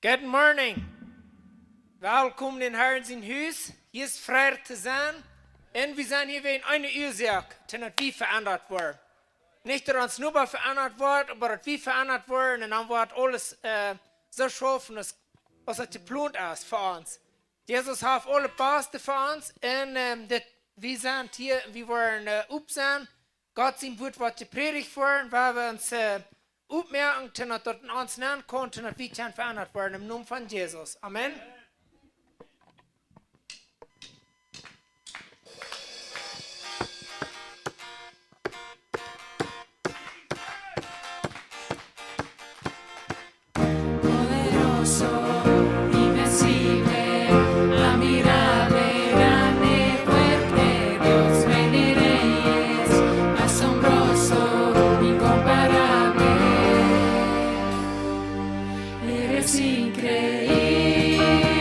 Good morning. Welkom in Herren zijn huis. Hier is vrij te zijn. En we zijn hier wegen eine Ursache, dat wie veranderd wordt. Nicht, dat ons nur veranderd wordt, maar dat wie veranderd worden. En dan wordt alles so schön, als het geplant is voor ons. Jesus heeft alle Beste voor ons. En we zijn hier, we worden op zijn. Gott sein Wort wird gepredigt worden, weil wir uns aufmerken, dass dort uns nennen konnten, dass wir verändert werden im Namen von Jesus. Amen. Increíble.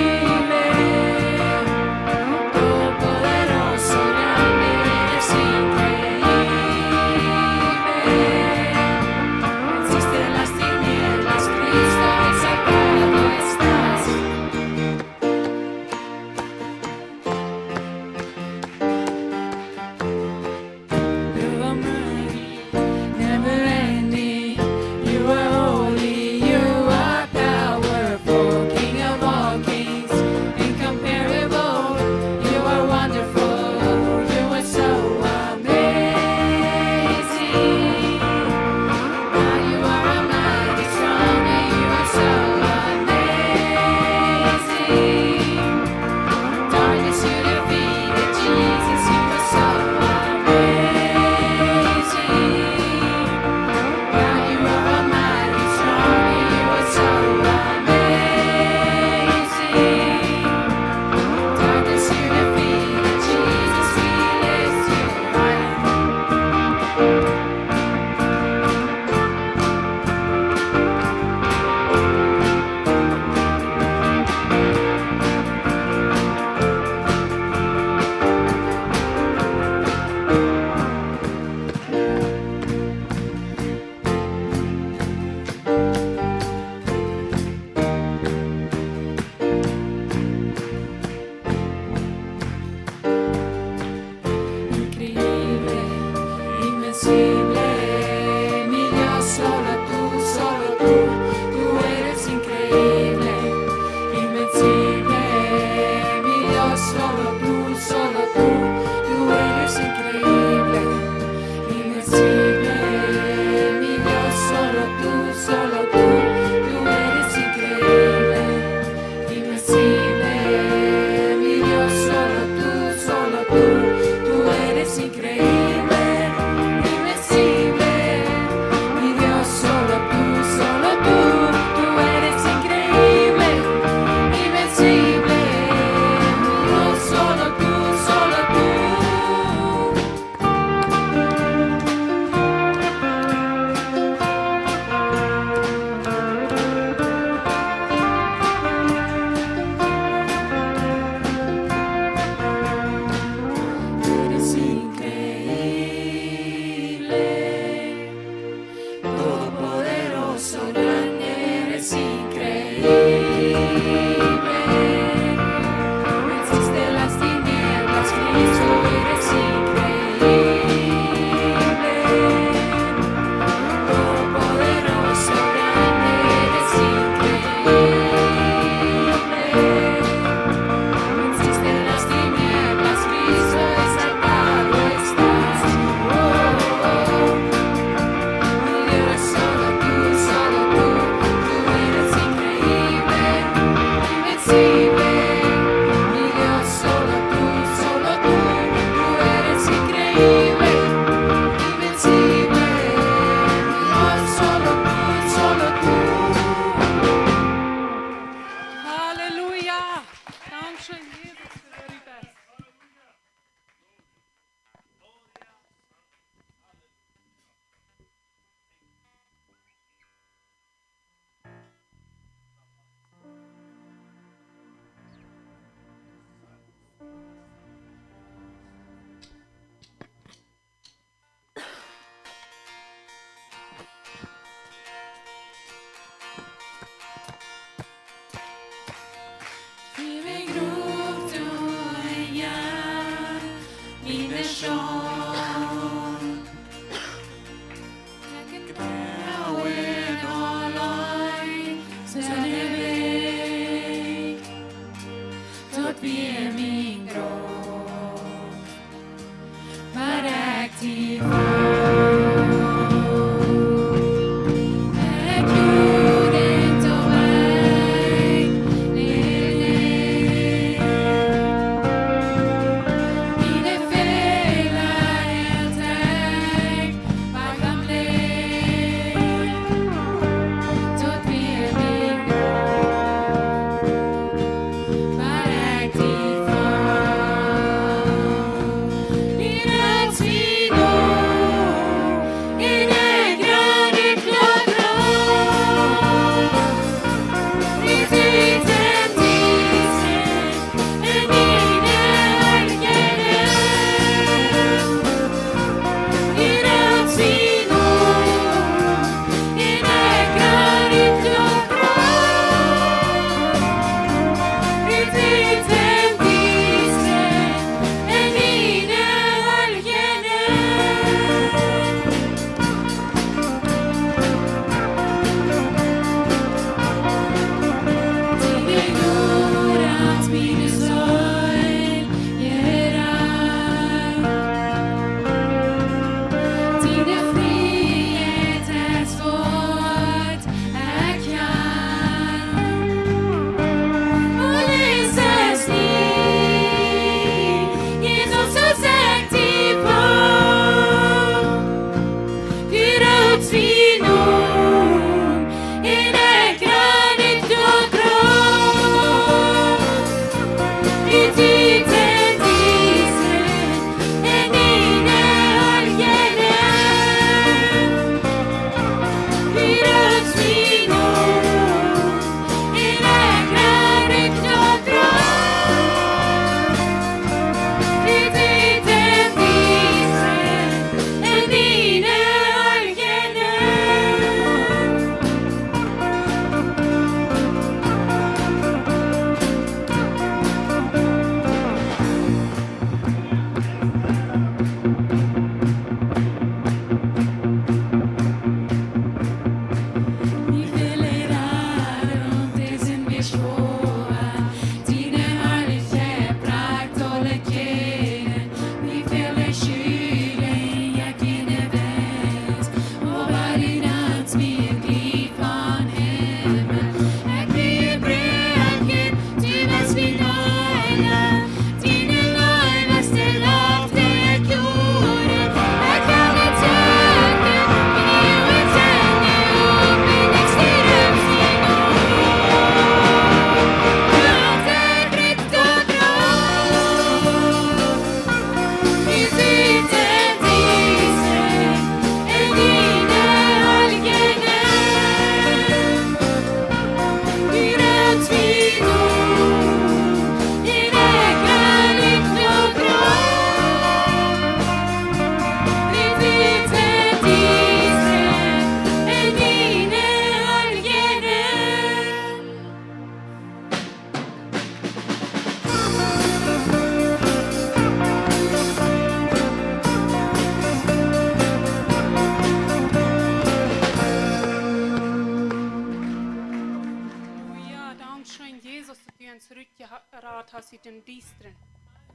zurückgerat hast i den distren.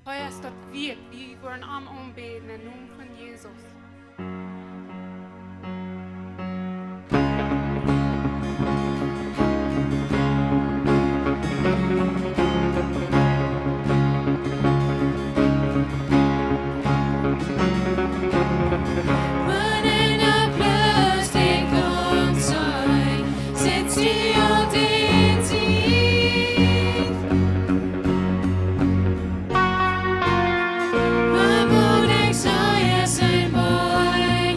Højest at vi går en ombedende nom från Jesus. Boy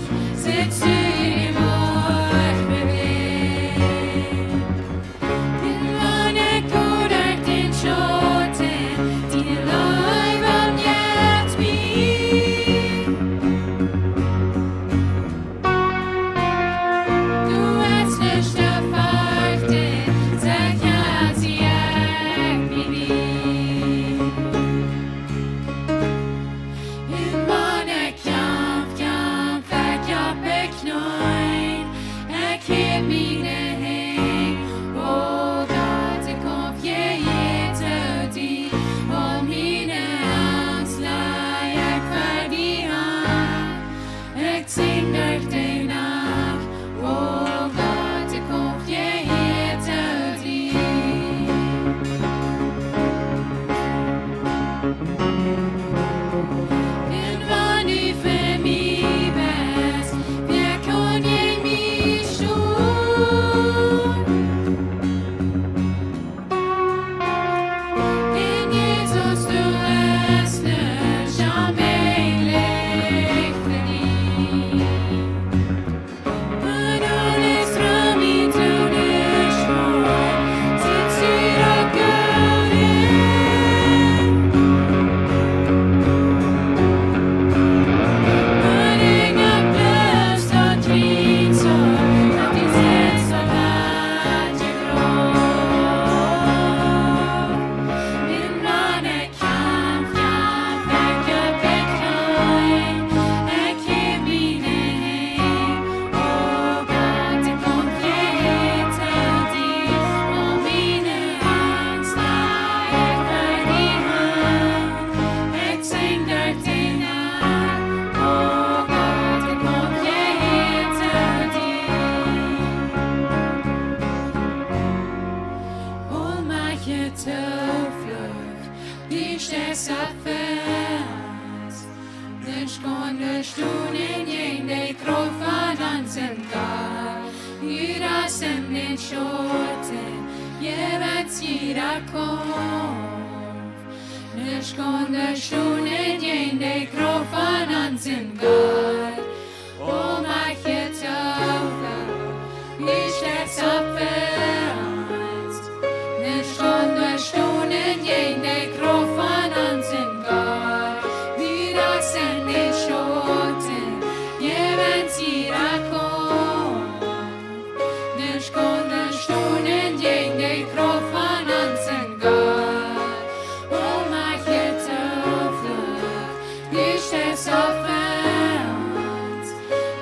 das in den Schoten, jeweils jeder kommt. Nicht konnte Stunden in der Gruppe an sin Gott. Oh, mach jetzt auf, ich steck's abwärts. Nicht konnte Stunden in der Gruppe an sin Gott. Wie das in den Schoten, jeweils jeder kommt. Nicht konnte Stunden in der Gruppe an sin Gott. Oh, mach jetzt auf, ich steck's abwärts.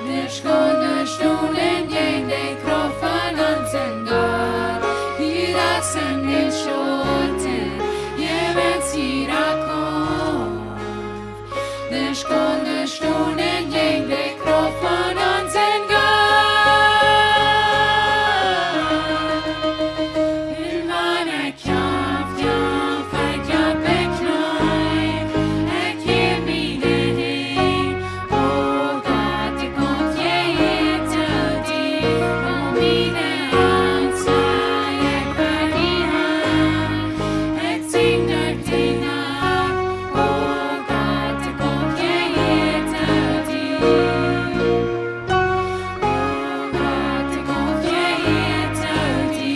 Nicht konnte Stunden in der Gruppe an sin Gott. Wie das in den Schoten, jeweils jeder kommt. Nicht konnte Stunden in der Gruppe an sin Gott. In meiner Kraft, ja, fällt ja beknäubt. Gib mir den hin, oh Gott, ich kommt jeder dir. Oh, meine Hand sei, ich bei die Hand. Ich sing durch die Nacht, oh Gott, ich kommt jeder dir. Oh Gott, ich kommt jeder dir.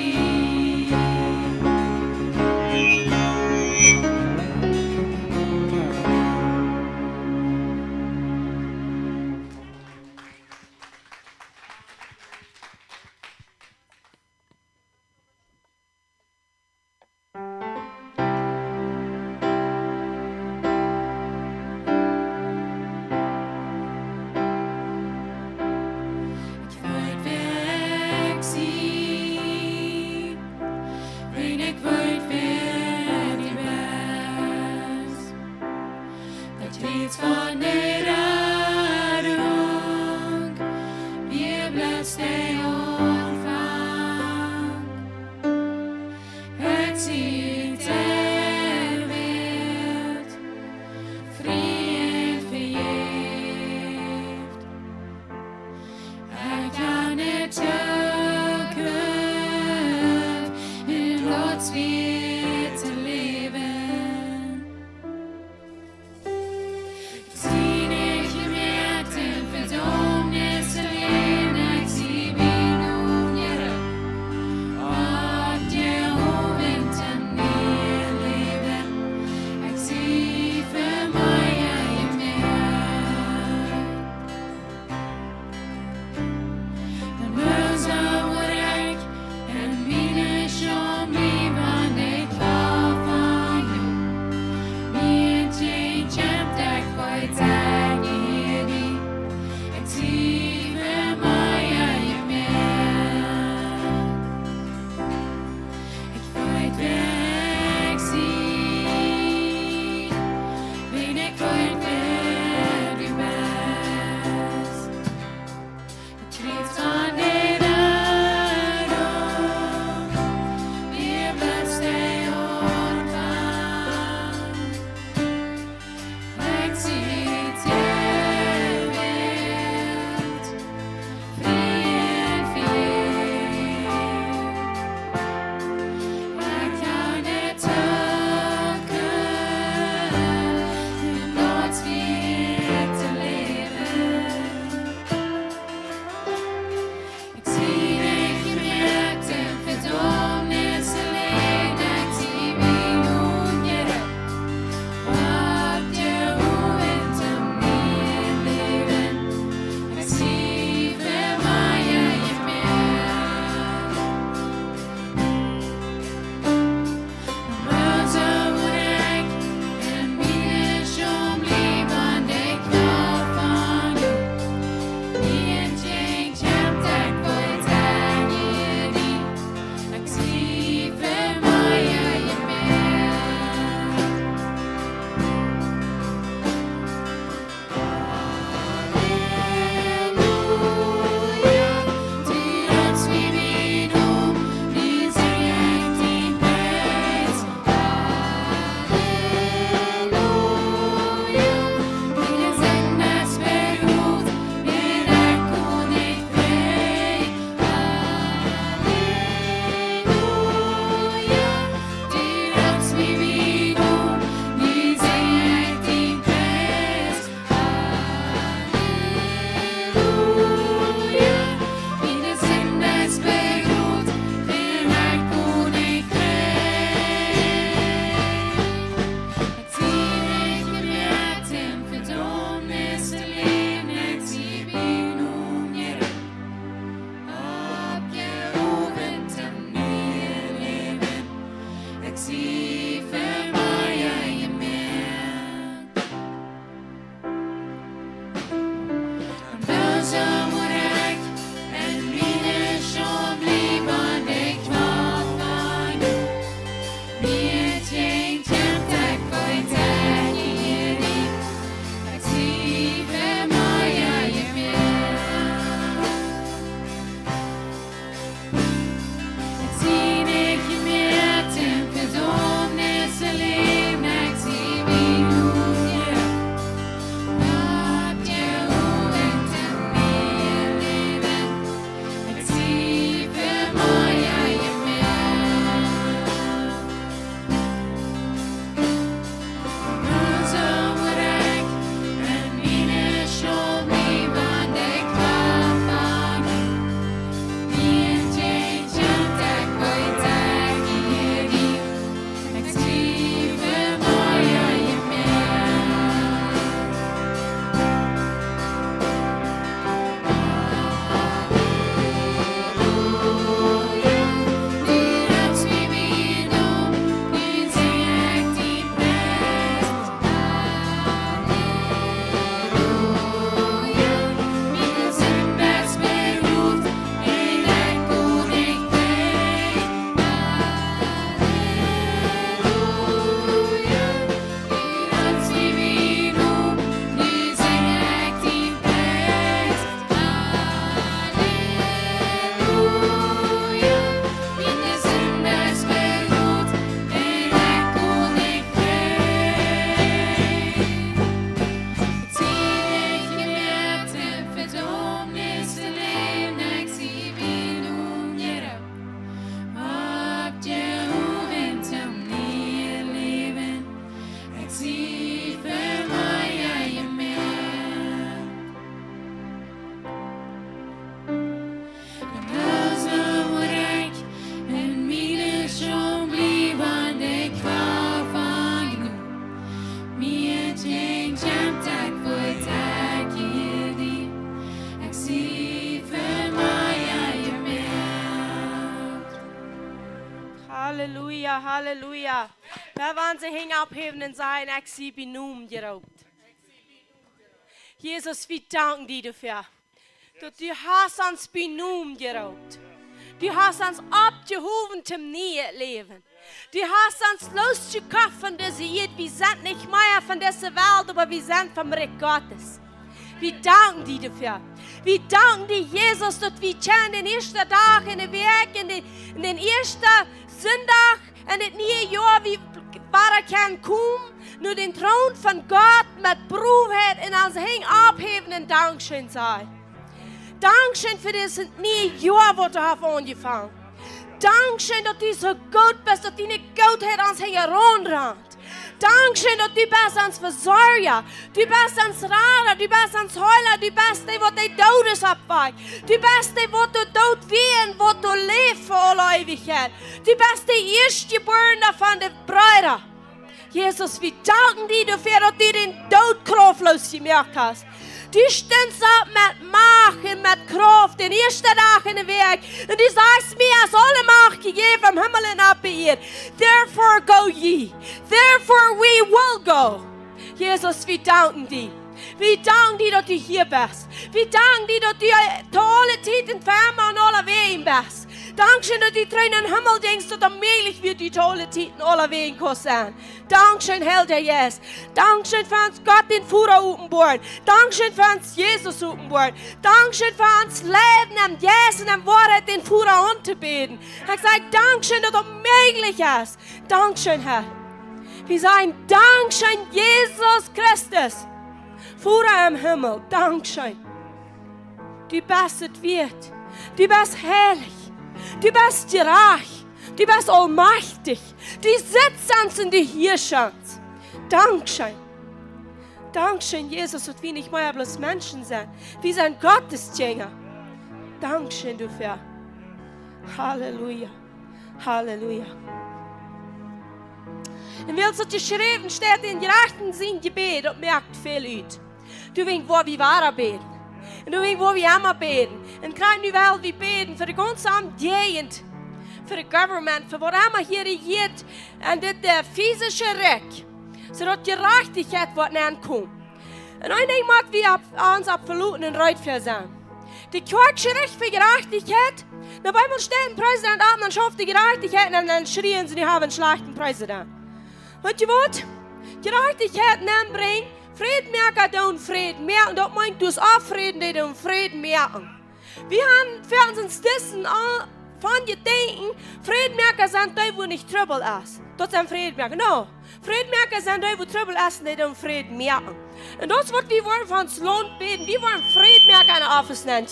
Ich wollt weg sein, wenn ich wollt wer die best. Das Lied von der Erdung, wir blitzt der Anfang. Es sieht der Welt, Frieden verjährt. Ich kann nicht zurück, in Lots wird zu leben. Sie nicht im Herzen, Versuchnis zu leben, ich sie bin Halleluja, halleluja. Daar waren ze hing opheven en zijn, ik zie benoemd gerookt. Jesus, wir danken dir dafür. Dat du hast uns benoemd gerookt. Du hast uns abgehoben zum nieuwe leven. Du hast uns losgekauft von dieser Jed. Wir sind nicht mehr von dieser Welt, aber wir sind vom Reich Gottes. Wir danken dir dafür. Wir danken dir, Jesus, dass wir den ersten Tag in den Weg, in den ersten Sonntag, in das neue Jahr, wie wir können kommen, nur den Thron von Gott mit Berufheit in uns hängen abheben und Dankeschön sei. Dankeschön für das neue Jahr, das du hast angefangen. Dankeschön, dass du so gut bist, dass deine Gottheit uns heranrennt. Dankeschön, dass du bist uns Versorger, du bist uns Rader, du bist uns Heiler, du bist der, der die Todes abweicht. Du bist der, der du tot wehen, wo du lebst für alle Ewigkeit. Du bist der Erstgeborene von den Brüdern. Jesus, wir danken dir dafür, dass du den Tod kraftlos gemacht hast. Du stehst ab mit Macht und mit Kraft, den ersten Tag in den Weg. Und du sagst mir, es alle Macht gegeben vom Himmel und ab ihr. Therefore go ye. Therefore we will go. Jesus, wir danken dir. Wir danken dir, dass du hier bist. Wir danken dir, dass du zu alle Zeiten fern und alle Wegen bist. Dankeschön, dass du drin in den Himmel denkst, dass allmählich wird die tolle Zeiten alle Wegen sein. Dankeschön, Helder Jesus. Dankeschön für uns Gott den Führer Upenborn. Dankeschön für uns Jesus Upenborn. Dankeschön für uns Leben am Jesus und am Wahrheit den Führer unterbeten. Ich sage Dankeschön, dass das möglich ist. Dankeschön, Herr. Wir sagen Dankeschön, Jesus Christus. Führer im Himmel. Dankeschön. Du bist es wert. Du bist herrlich. Du bist reich. Du bist allmächtig. Du sitzt uns in die Herrschaft. Dankeschön. Dankeschön, Jesus, dass wir nicht mehr bloß Menschen sind. Wir sind Gottesjäger. Dankeschön dafür. Halleluja. Halleluja. Und weil es geschrieben steht, in Gerechten sind Gebet und merkt viel Leute. Du weißt, wo wir wahren beten. Und du weißt, wo wir immer beten. Und gerade nu wel wir beten für die ganze Gegend, für das Government, für was immer hier regiert, und das physische Recht, sodass die Gerechtigkeit ankommt. Und einiges mag wir uns absolut in Reut für sein. Die kirchliche Recht für Gerechtigkeit, na bei uns steht ein Präsident ab, dann schafft die Gerechtigkeit und dann schrien sie, die haben einen schlechten Präsident. Weißt du was? Gerechtigkeit anbringen, Frieden merken, dann Frieden merken. Und das meint, du es auch Frieden, die dann Frieden merken. Wir haben für uns dessen von gedenken, Friedmerker sind die, wo nicht Trouble ist. Das sind Friedmerker. No. Friedmerker sind die, wo Trouble ist, die dann Frieden merken. Und das, was wir wollen von uns Lohn beten, wir wollen Friedmerker in der Office nennen.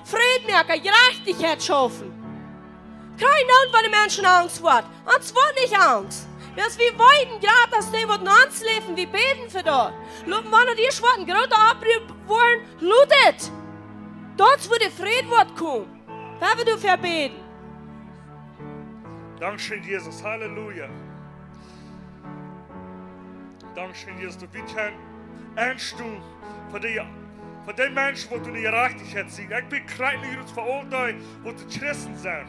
Friedmerker, Gerechtigkeit schaffen. Kein Not, wenn die Menschen Angst wird. Uns wird nicht Angst. Dass wir wollten gerade, dass die, die uns leben, wir beten für dort. Wenn die Schwarzen gerade abrufen wollen, lutet. Dort, wo der Frieden wird kommen. Wer wird dafür beten? Dankeschön, Jesus. Halleluja. Dankeschön, Jesus. Du bist ein ernst für den Menschen, wo du nicht Gerechtigkeit siehst. Ich bin kreidlich uns verurteilt, wo du Christen sind.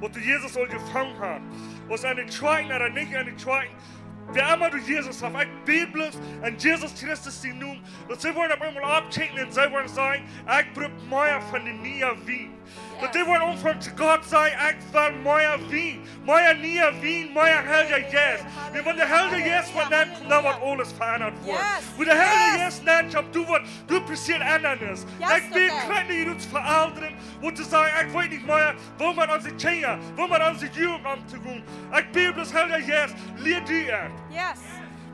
Wo du Jesus all gefangen hast. Was eine Zweiten oder nicht eine Zweiten. Wer immer du Jesus hast, ich bete bloß an Jesus Christus die nun. Und sie wollen auf einmal abchecken und sie wollen sagen, ich brauche mehr von den neuen Wien. Und die wollen umfangen zu Gott sagen, ich will mehr Wien. Mehr neue Wien, mehr Helder Jesus. Und wenn der Helder Jesus wird, dann wird alles verändert worden. Wenn der Helder Jesus nennt, du passiert anderes. Ich bin kleine uns veraltern, wo zu sagen, ich weiß nicht mehr, wo man unsere Kinder, wo man unsere Jugend anzugehen. Ich bin bloß Helder Jesus, lehrt die an. Yes.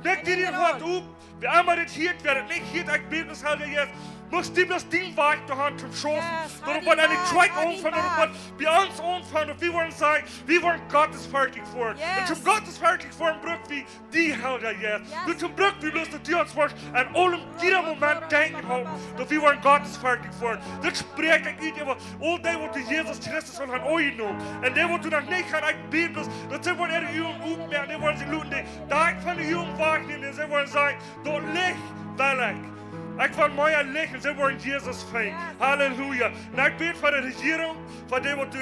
Leg dir den Wort auf, wie immer das hier wird, nicht hier, ich bin bloß Helder Jesus. Muss die bloß den Weg der Hand zum Schoß. Und wenn eine zweite umfangen, und bei uns umfangen, und wir wollen sagen, wir wollen Gottes fertig fahren. Und zum Gottes fertig fahren, braucht wie die Helder jetzt. Und zum Brück, wie bloß, dass die uns first an allem, jeder Moment denken haben, dass wir wollen Gottes fertig fahren. Das spricht ich nicht über all die, wo du Jesus Christus von euch genommen. Und die, wo du noch nicht kannst, ich bete bloß, dass sie wollen ihre Jungen aufmerken, die wollen sie looten, die Tag von den Jungen wahrnehmen, und sie wollen sagen, dort Licht, weil ich. Ich will mehr lächeln, sie wollen Jesus feiern. Halleluja. Und ich bete für die Regierung, für die, was du,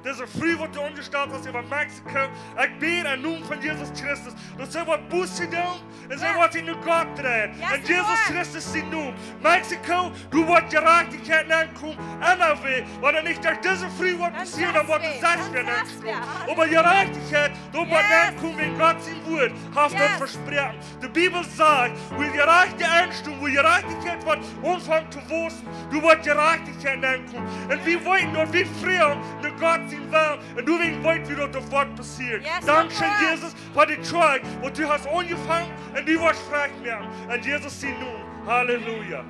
diese Früh, was du umgestellt hast über Mexiko. Ich bete im Namen von Jesus Christus, dass sie was Buße tun und sie was in Gott drehen. In Jesus Christus sein Namen. Mexiko, du wirst Gerechtigkeit ankommen, immer weh, weil nicht durch diese Früh was passiert, aber was du sagst mir nicht. Aber Gerechtigkeit, du wirst ankommen, wenn Gott sein Wort hast dort versprochen. Die Bibel sagt, wo gerechte Einstellung, wo Gerechtigkeit wird anfangen zu wachsen, du wirst Gerechtigkeit ankommen. Und wir wollten dort wie früher der Gott sein will, und du wolltest, wie dort das Wort passiert. Dankeschön, Jesus, für die Trag, wo du hast angefangen und du wirst frei werden. Und Jesus sein Namen. Halleluja.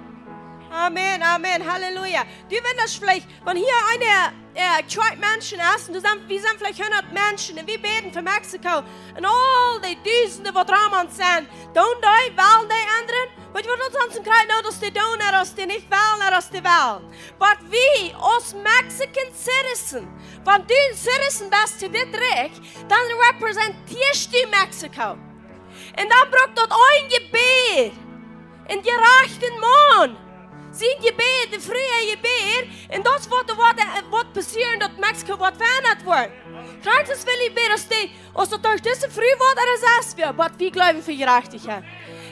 Amen, Amen, Halleluja. Du, wenn das vielleicht, wenn hier eine Tribe Menschen ist, und wir sind vielleicht 100 Menschen, und wir beten für Mexiko, und all die Dutzende, die dran sind, wählen die anderen, weil wir uns kriegen, dass die tun, dass die nicht wählen, dass die wählen. Aber wir, als Mexican Citizen, wenn du ein Citizen bist zu dit Recht, dann repräsentierst du Mexiko. Und dann braucht dort ein Gebet, in gerechten Mann. Zijn gebed, de vrije gebed, en dat is wat passiert, dat Mexiko wat veranderd wordt. Gratis wil ik bidden, als dat durch deze vrije wordt, er is weer, wat we geloven voor gerechtigheid.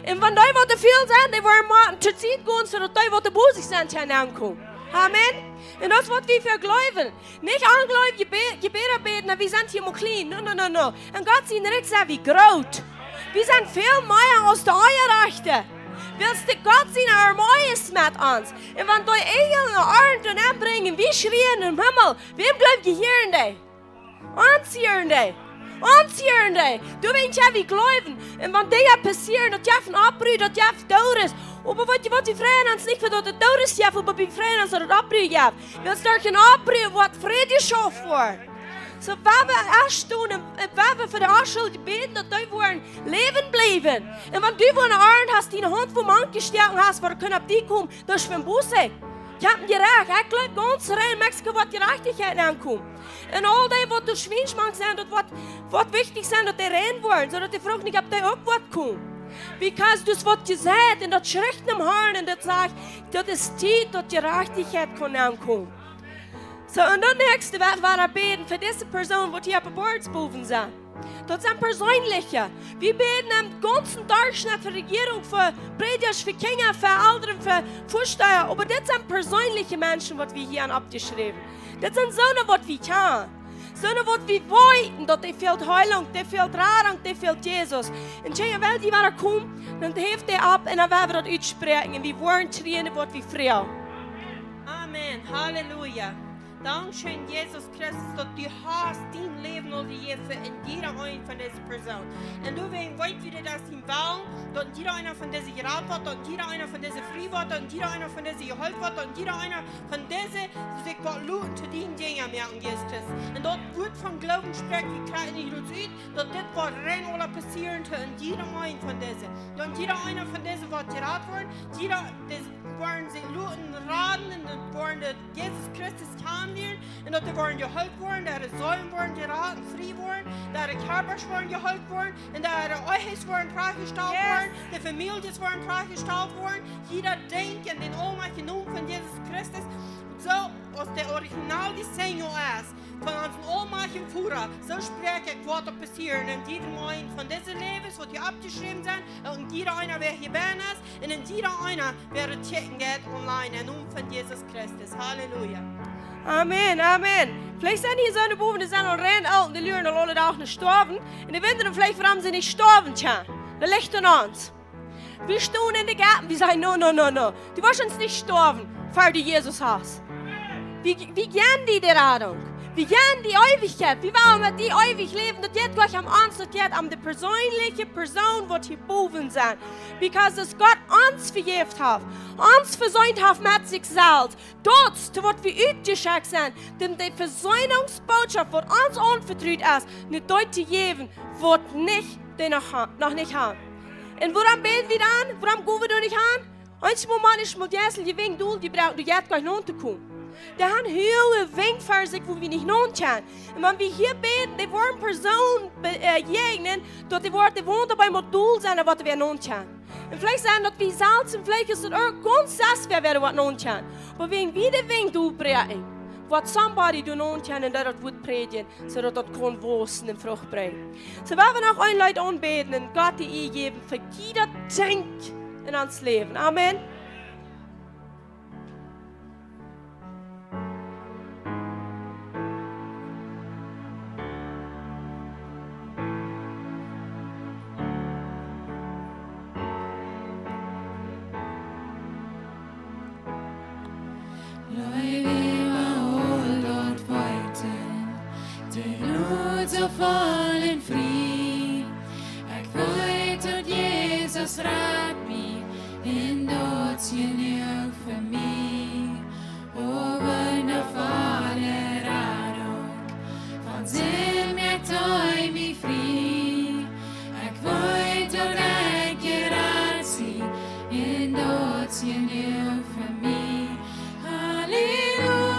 En van die wat te veel zijn, die worden maar te zien gaan, zodat die wat te boezig zijn, gaan aankomen. Amen. En dat is wat we voor geloven. Niet aangeloven gebeden beten, we zijn hier maar klein. No. En God zien er zijn wie groot. We zijn veel meer als de Eierrechten. Willst du Gott sein Armeues mit uns? Und wenn du Engel und Arten anbringen, wie schreien im Himmel, wem bleibt gehören die? Uns hören die. Du willst ja wie glauben. Und wenn die passieren, dass die von Abrühe, dass die von Tod aber wat die freien uns nicht für das Tod ist, aber wir freien uns, dass das Abrühe gibt. Willst du durch ein Abrühe, was Friede schafft wird? So, wenn wir erst tun, wenn wir für die Anschuld beten, dass die wollen leben bleiben. Und wenn du eine Arm hast, die eine Hand vom Mann gestärkt hast, wo du auf die kommen, das ist für ein Busse. Ich habe dir recht. Ich glaube, ganz rein in Mexiko wird Gerechtigkeit ankommen. Und all die, die durch Schweinschmann sind, und was wichtig sind, dass die rein wollen, so dass die Frucht nicht auf die auch was kommen. Because das wird gesagt, und das schreckt im Horn, und das sagt, das ist die, dass Gerechtigkeit kann ankommen. So, und dann nächste Woche war beten für diese Person, die hier auf dem Bordsboven sind. Das sind persönliche. Wir beten am ganzen Durchschnitt für die Regierung, für Prediger, für Kinder, für Eltern, für Vorsteher. Aber das sind persönliche Menschen, die wir hier abgeschrieben haben. Das sind so eine, die wir kennen. So eine, die wir wollten, dass die fehlt Heilung, die fehlt Rettung, die fehlt Jesus. Und wenn die wieder kommen, dann hilft die ab und dann werden wir das aussprechen. Und wir wollen trainieren, was wir früher. Amen. Halleluja. Dankeschön, Jesus Christus, dass du hast dein Leben oder je für in jeder eine von diesen Personen. Und du weißt wieder, dass die Wahl, dass jeder einer von diesen gerat wird, dass jeder einer von diesen frei wird, dass jeder einer von diesen geholfen wird, dass jeder einer von diesen sich luten zu dienen Dingen merken, Jesus Christus. Und dort wird vom Glauben sprechen, wie klein ich uns uit, dass das wird rein oder passieren in jeder einen von diesen. Und jeder einer von diesen wird gerat worden, jeder, das wollen sie luten, raten, und wollen Jesus Christus kennenlernen. En dat er worden geholpen worden, dat er Säulen worden geraten, frei worden, dat er Körpers worden geholpen worden, en dat er Euches worden vrijgesteld worden, de families worden vrijgesteld worden. Jeder denkt in den almachtigen Namen von Jesus Christus, so als der Original Diseño ist, von unserem almachtigen Führer, so spreche ich, was da passiert in jedem einen von diesen Lebens, die abgeschrieben sind, und jeder einer, wer hier bin ist, und in jeder einer, wer checken geht online, im Namen von Jesus Christus. Halleluja. Amen, Amen. Vielleicht sind hier so eine Buben, die sind noch rein alt und die lüren alle Tag nicht sterben. In der Winter vielleicht warum sie nicht sterben, tja. Das liegt an uns. Wir stehen in den Garten, wir sagen, no. Du wirst uns nicht sterben, weil du Jesus hast. Wie gern die Rettung? Wie gern die Ewigkeit? Wie wollen wir die ewig leben? Das geht gleich am uns, das geht am die persönliche Person, die hier boven sind. Because das Gott uns vergift hat, uns versäumt hat mit sich selbst. Dort, wo wir ausgeschickt sind, denn die Versöhnungsbotschaft, die uns anvertraut ist, nicht dort zu geben, wo die noch nicht haben. Und woran beten wir dann? Woran gehen wir da nicht an? Manchmal ist es Jessel, die wegen du brauchst, du jetzt gleich runterkommen. Die haben viele Wege für sich, wo wir nicht können. Und wenn wir hier beten, die wollen Personen begegnen, dass die Worte wohnen bei Modul sein, was wir nicht können. En vielleicht zijn dat wie zelfs, en vielleicht is dat ook ganz zes werden wat non kan. Maar wegen wie de wing doe preken. Wat somebody doen non kan en dat het wordt predigen, zodat dat kon wosten en vrucht brengen. Zo we nog een Leid aanbeten en God die geven voor jeder denkt in ons leven. Amen. Vollen fri. Ik weet dat Jezus raadt mij en dat je nu voor mij. O wondervolle raad ook, van zin merkt hij mij vrij. Ik weet dat ik je raad zie en dat je nu voor mij. Halleluja.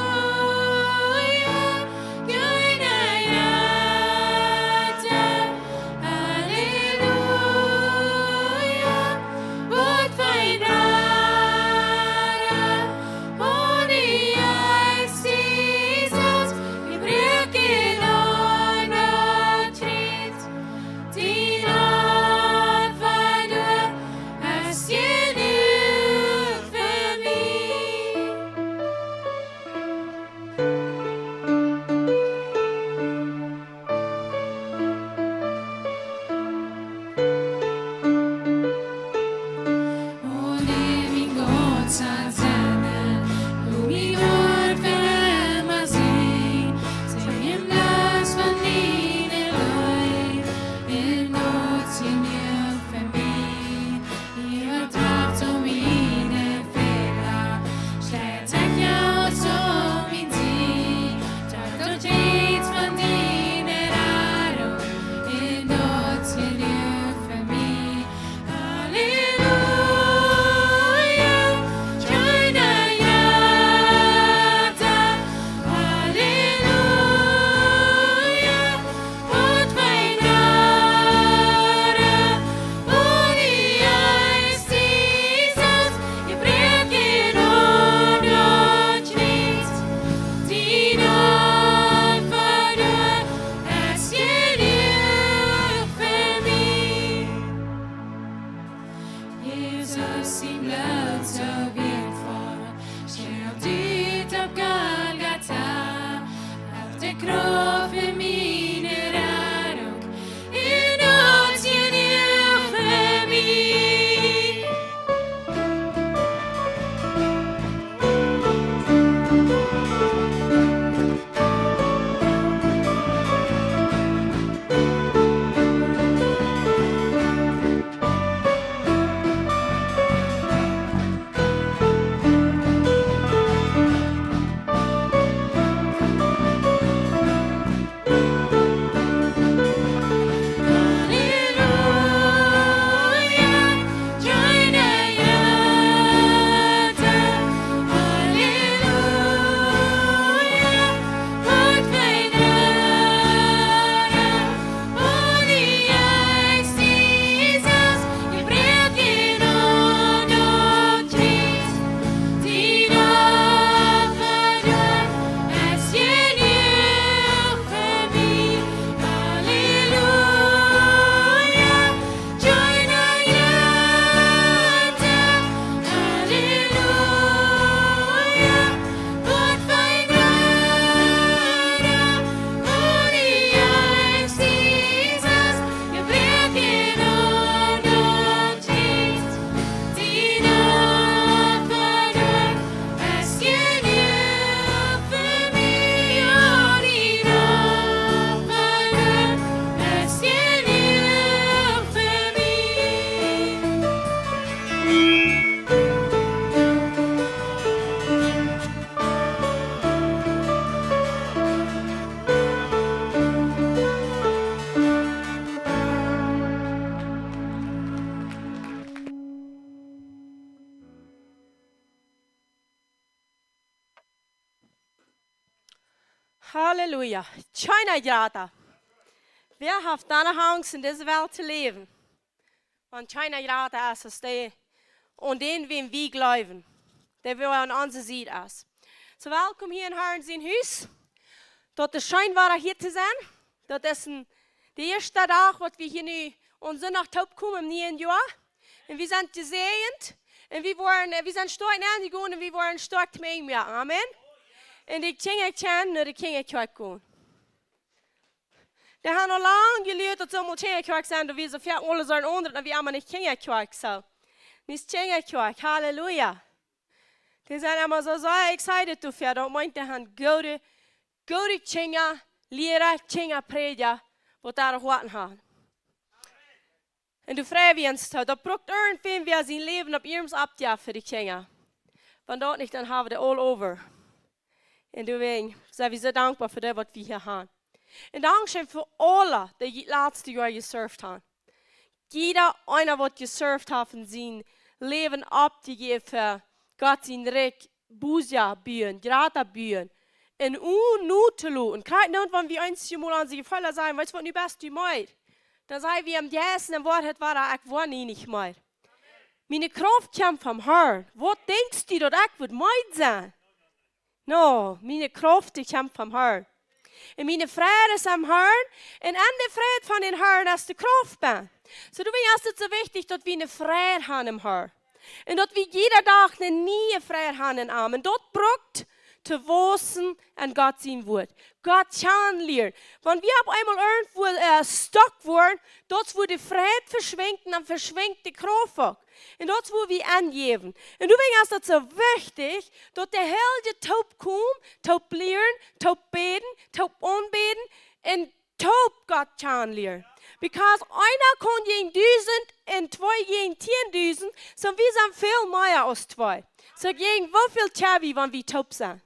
Halleluja. China Jata. Wer hat eine Chance in dieser Welt zu leben? Van China graad is als de. En den wem wie geloven. Der wir an onze ziet is. So welkom hier in Herren zijn huis. Dat is schijnbaar hier te zijn. Dat is de eerste dag wat we hier nu on zondag top komen im nieuwe jaar. En we zijn gezegend. En we zijn sterk aangegaan en we worden sterk mee. Amen. En ik ging naar de kinderkerk gaan. Det har nog lang geleerd dat zo'n kinderkerk zijn, dat we zo ver alle zijn onder, dat we allemaal niet kinderkerk zijn. Niet kinderkerk, halleluja. Die zijn allemaal zo excited dafür, dat meint han gode kinder, leren, kinder predigen, wat daar gehoord hebben. En du vraagt wie ons dat brukt irgendwem wer zijn leven op ihrem abjaar voor de kinder. Want dort niet, dan hebben we het all over. En deswegen zijn we zo dankbaar voor dat wat we hier hebben. En dankzij voor alle die het laatste jaar gesurfd hebben. Jeder einer wat gesurfd heeft in zijn leven opgegeven voor God zijn rijk, boezja buien, grata buien. En nu te laten. Kijk nou, wanneer we eens mal aan zich gevallen zijn, weet je wat nu best u meid? Dan zijn we am jessen en wat het waar ik woon niet meer. Mijn kracht komt van Herrn. Wat denkst du dat ik would meid zijn? No, mijn kracht komt van Herrn. En mijn vrede is am Herrn. En aan de vrede van den Herrn is de kracht ben. So, du is het zo wichtig dat we een vrede hebben im Herrn. En dat we jeder dag een nieuwe vrede hebben in arm. En dat brukt te wossen en God zijn woord. God kan leren. Want we hebben eenmaal irgendwo stuk worden, dat wo de vrijheid verschwingt en verschwingt de kracht ook. En dat wo we aangeven. En nu is dat zo wichtig, dat de hele taub komt, taub leren, taub beden, taub onbeden en taub God kan leren. Because einer kan geen 1000 en twee geen 10.000, so we zijn veel meer als twee. So gegen hoeveel tja wie, wanneer we taub zijn.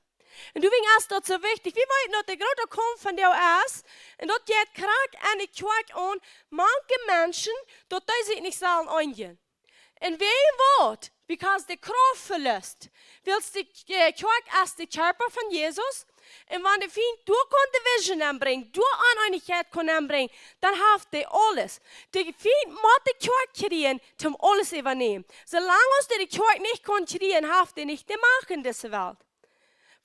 En du is dat zo wichtig. We weten dat de grote kom van jou is. En dat je het krijgt en ik kijk aan manche mensen dat die zich niet zullen aangaan. En weet wat? Because de kracht verliest. Willst de kijk als de körper van Jezus. En wanneer de vriend door kan de vision aanbrengen, door aaneindigheid kan aanbrengen, dan heeft hij alles. De vriend moet de kijk krijgen om alles te overnemen. Zolang als de kijk niet kan krijgen, heeft hij niet te maken in deze wereld.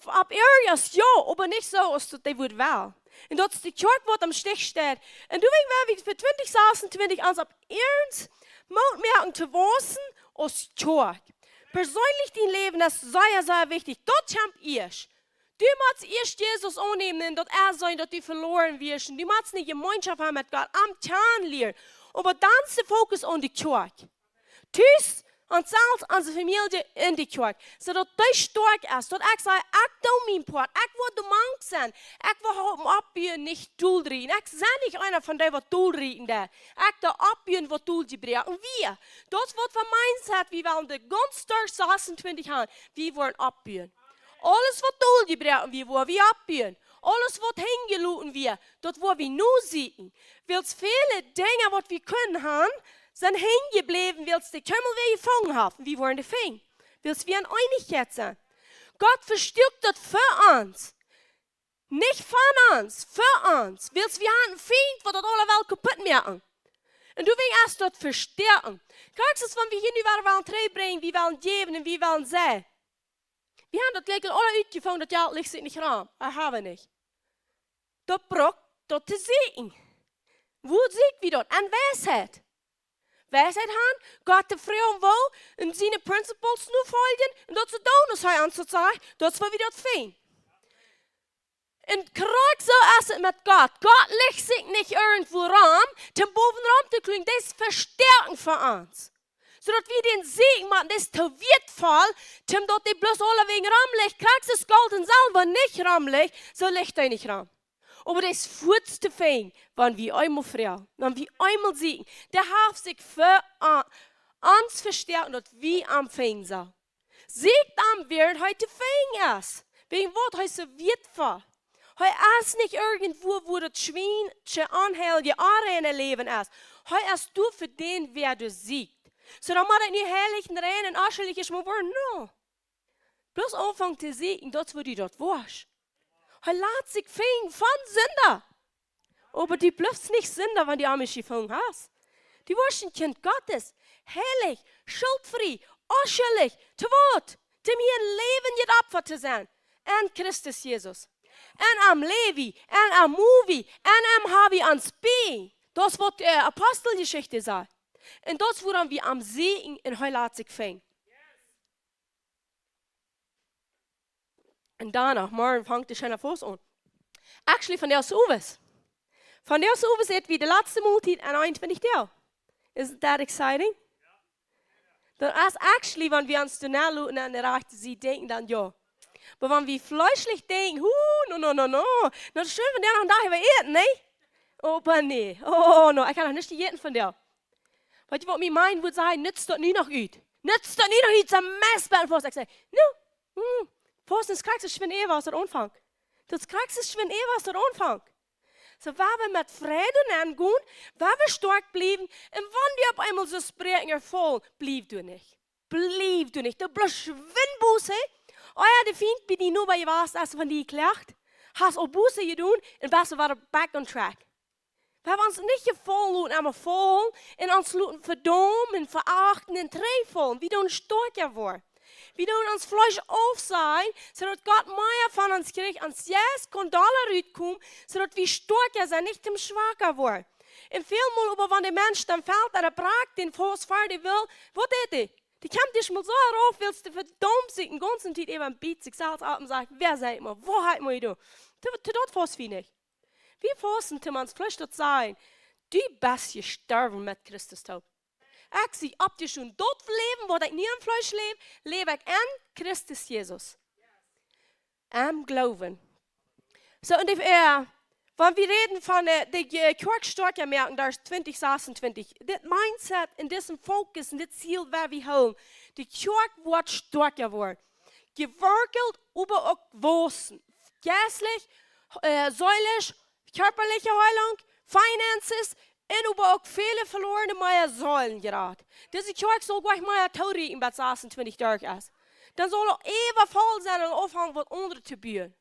Op ergens ja, maar niet zo als dat hij wordt wel. En dat is de kerk wat am Stich staat. En du weet wel, voor 2026 ans op ergens moet merken te wassen als kerk. Persoonlijk in leven is zeer, zeer wichtig. Dat komt eerst. Du moet eerst Jezus aannemen en dat zijn dat du verloren wirst. Du moet een gemeenschap hebben met God, am Tjan leren. Maar dan se focus op de kerk. Dus, en zelfs onze familie in de kerk. Zodat die sterk is. Dat ik zeg, ik doe mijn part. Ik wil de man zijn. Ik wil hem opbouwen, niet doelrichten. Ik ben niet einer van die wat doelrichten daar. Ik doe opbouwen wat doelgebruiken. En wie? Dat wordt van mij gezegd. We willen de gunster 26 jaar. We worden opbouwen. Alles wat doelgebruiken we worden we opbouwen. Alles wat hingeloten we. Dat worden we nu zien. Wils vele dingen wat we kunnen hebben. Zijn hingebleven, wils de Tummel weer gevangen hebben. Wie worden gevangen? Wils wir in Einigkeit zijn. Gott verstärkt das für uns. Nicht von uns, für uns. Wils wir haben einen Feind, der das alle Welt kaputt machen. Und du willst erst das verstärken. Kijk eens, wenn wir hier nu weer willen terugbrengen, wie willen geben und wie willen zijn. Wir haben das gleich alle uitgevangen, dat ja, ligt zich niet raam. Dat hebben we niet. Dat braucht dat te zien. Wo sieht wir das? An Weisheit. Weisheit haben, Gott de Frau wil en zijn principles nu volgen en dat ze doen als hij ons zegt, dat we dat vinden. En krijg zo is het met God. God legt zich niet irgendwo raam, ten bovenraam te klinken, dat is versterken voor ons. Zodat we den Segen machen, das ist te wertvoll, ten dat die bloß alle wegen raam legt, krijg ze Gold en selber nicht raam legt, so legt hij nicht raam. Aber das vorste Fing, wenn wir einmal frei, wenn wir einmal sehen, der hat sich für uns verstärkt, dass wir am Fing sind. Sieht am Wert heute Fing ist. Wegen was heißt es wertvoll? Heute ist nicht irgendwo, wo das Schwein, das anheilige Arene Leben ist. Heute ist du für den, wer du siegst. So dann macht es nicht heilig und rein und aschelig ist, man war, no. Bloß anfangen zu siegen, das wo du dort warst. Er lässt sich fangen von Sünder. Aber die bleibt nicht Sünder, wenn die Amish gefangen hast. Die waren Kind Gottes. Heilig, schuldfrei, onschuldig, te woord. Dem hier een leven geopferd te zijn. En Christus Jezus. En am Levi, en am Movi, en am Havi an Spee. Das wird Apostelgeschichte sein. Und das woran wir am See in Heilatzig fängt. Und danach, morgen fängt die schöne Fuß an. Actually, von der Suves. Von der Suves ist wie die letzte Multit an 21 Tage. Isn't that exciting? Das actually, wenn wir uns tunellen an der Rechte sie denken, dann ja. Aber wenn wir fleischlich denken, no. Das ist schön, wenn der noch da über eten, ne? Aber nee. Oh, no, ich kann noch nicht eten von der. Weißt du, was mir meinen würde sagen, nützt das nie noch üt. Nützt das nie noch üt, zum Messbellen vor. Ich sage, no, Postens kriegst du schwinn was der Anfang. Das kriegst du schwinn was der Anfang. So, wenn wir mit Frieden angehen, wenn wir stark bleiben, und wenn wir auf einmal so sprechen erfolgen, bleib du nicht. Bleib du nicht. Du bleibst schwinnbuße. Oh ja, der Feind bei dir nur bei dir warst, als von dir geklagt. Hast auch Buße getan, und bist du back on track. Wenn wir uns nicht gefallen, aber voll, und uns verdammen, und verachten, und treffen, wie du ein starker war. Wir doen ons Fleisch aufsehen, zodat Gott mehr von uns kriegt, ans Jes Kondoller rauskommen, zodat wir stärker sind, nicht im Schwacher werden. Und vielmal, aber wenn der Mensch dann fällt, er bragt den Fuß fertig will, was tut er? Die kommt dich mal so herauf, willst du verdammt sich den ganzen Tag eben bietet sich selbst ab und sagt, wer seid ihr? Wo hat man du? Das fast wie nicht. Wir fassen, um uns Fleisch zu sein, die best gestorben mit Christus taub. Ich zie op die schon dort leben, wo ich nie im Fleisch lebe, lebe ich an Christus Jesus. Am Glauben. So, und wenn wir reden von der Kirchstärke merken, da ist 2026, das Mindset in diesem Fokus, in das Ziel, wer wir haben, die Kirche wird stärker werden. Geworkelt über auch Wosen. Geistlich, säulich, körperliche Heilung, Finances, en aber auch viele verlorene Meier Säulen gerade. Diese Kirche soll gleich mal Tauri in Bad 26 durch ist. Dann soll er ewig voll sein und aufhören, was andere zu bauen.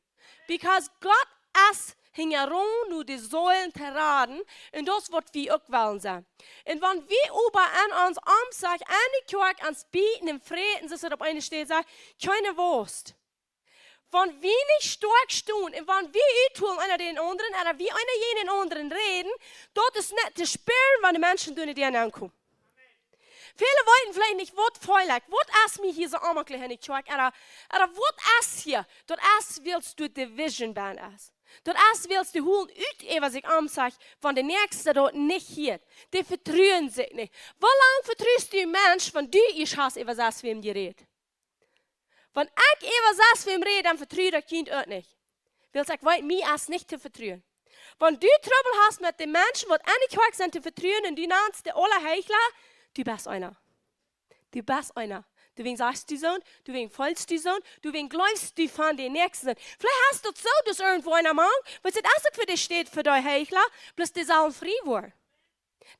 Because Gott es hing herum, nur die Säulen zu raden, und das wird wir auch wollen sein. Und wenn wir über an uns Amtszeit, an die Kirche, ans Bieten, im Frieden, so dass auf eine steht, sagt, keine Wurst. Wenn wir nicht stark stehen und wenn wir tun einer den anderen, oder wie einer jenen anderen reden, dort ist nicht zu spüren, wenn die Menschen durch die ankommen. Viele wollten vielleicht nicht, was feuerlich, was ist mir hier so amaklich in die Kirche, oder was ist hier, dort ist willst du Division bauen. Dort ist willst du holen, was ich ansage, von der Nächsten dort nicht hier. Die vertrauen sich nicht. Wie lange vertraust du einen Menschen, wenn du ich hast, was wem dir redet? Wenn ich etwas wem rede, dann vertraue das Kind auch nicht. Weil ich weiß, mir ist nicht zu vertrauen. Wenn du Trouble hast mit den Menschen, die an die Kirche sind, zu vertrauen, und du nennst die alle Heuchler, du bist einer. Du bist einer. Du wegen sagst die Sohn, du wegen folgst die Sohn, du wegen glaubst du von den Nächsten. Vielleicht hast du so, dass irgendwo einer Mann, was das auch für dich steht, für die Heuchler, bloß die sollen frei werden.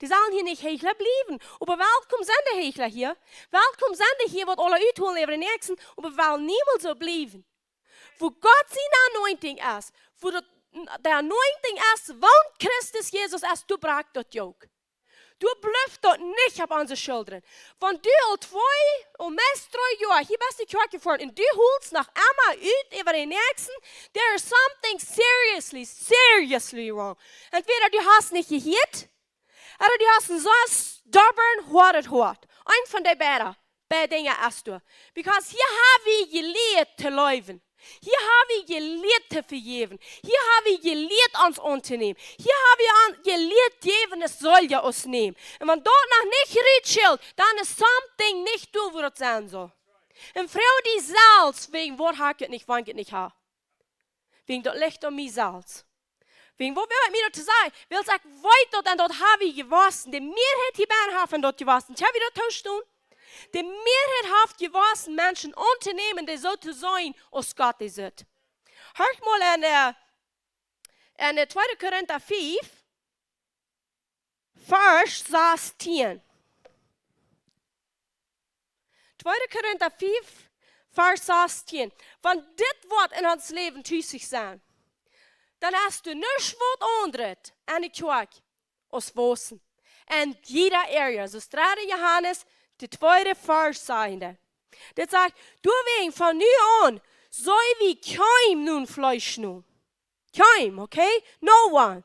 Die sollen hier nicht Heuchler bleiben. Aber welkom sind die Heuchler hier? Welkom sind die hier, was alle uitholen über den Nächsten, aber wir wollen niemals so bleiben. Wo Gott sein Anointing ist, wo der Anointing ist, wohnt Christus Jesus ist, du brauchst das Joch. Du bleibst dort nicht auf unsere Schultern. Wenn du al 2 und meist 3 Jahre hier bist die Kirche gefahren und du holst nach einmal uit über den Nächsten, there is something seriously wrong. Entweder du hast nicht gehört, oder du hast so stubborn, what it hot. Ein von den beiden Dinge hast du. Because hier habe ich gelehrt zu leben. Hier habe ich gelehrt zu vergeben. Hier habe ich gelehrt uns anzunehmen. Hier habe ich gelehrt, geben, es soll ja uns nehmen. Und wenn dort noch nicht riecht, dann ist something nicht du, wo das sein soll. Und Frau, die Salz, wegen was hat ich nicht, wann ich nicht habe. Wegen das Licht um mich Salz. Wegen wo will ich mir das sagen? Weil ich weiter, dann dort habe ich gewaschen. Die Mehrheit hier haben dort gewaschen. Ich habe wieder tun. Die Mehrheit hat gewaschen, Menschen unternehmen, die so zu sein, als Gott ist. Hört mal in 2. Korinther 5, Vers 16. 2. Korinther 5, Vers 16. Wenn dit Wort in ons Leben tüßig sein, dann hast du nichts was anderes an die Kirche als Wissen. in jeder Area. So 3 Johannes, de 2 Vers zijnde. Dat sagt, door wegen van nu aan, soll wie kein nun Fleisch nu. Kein, okay? No one.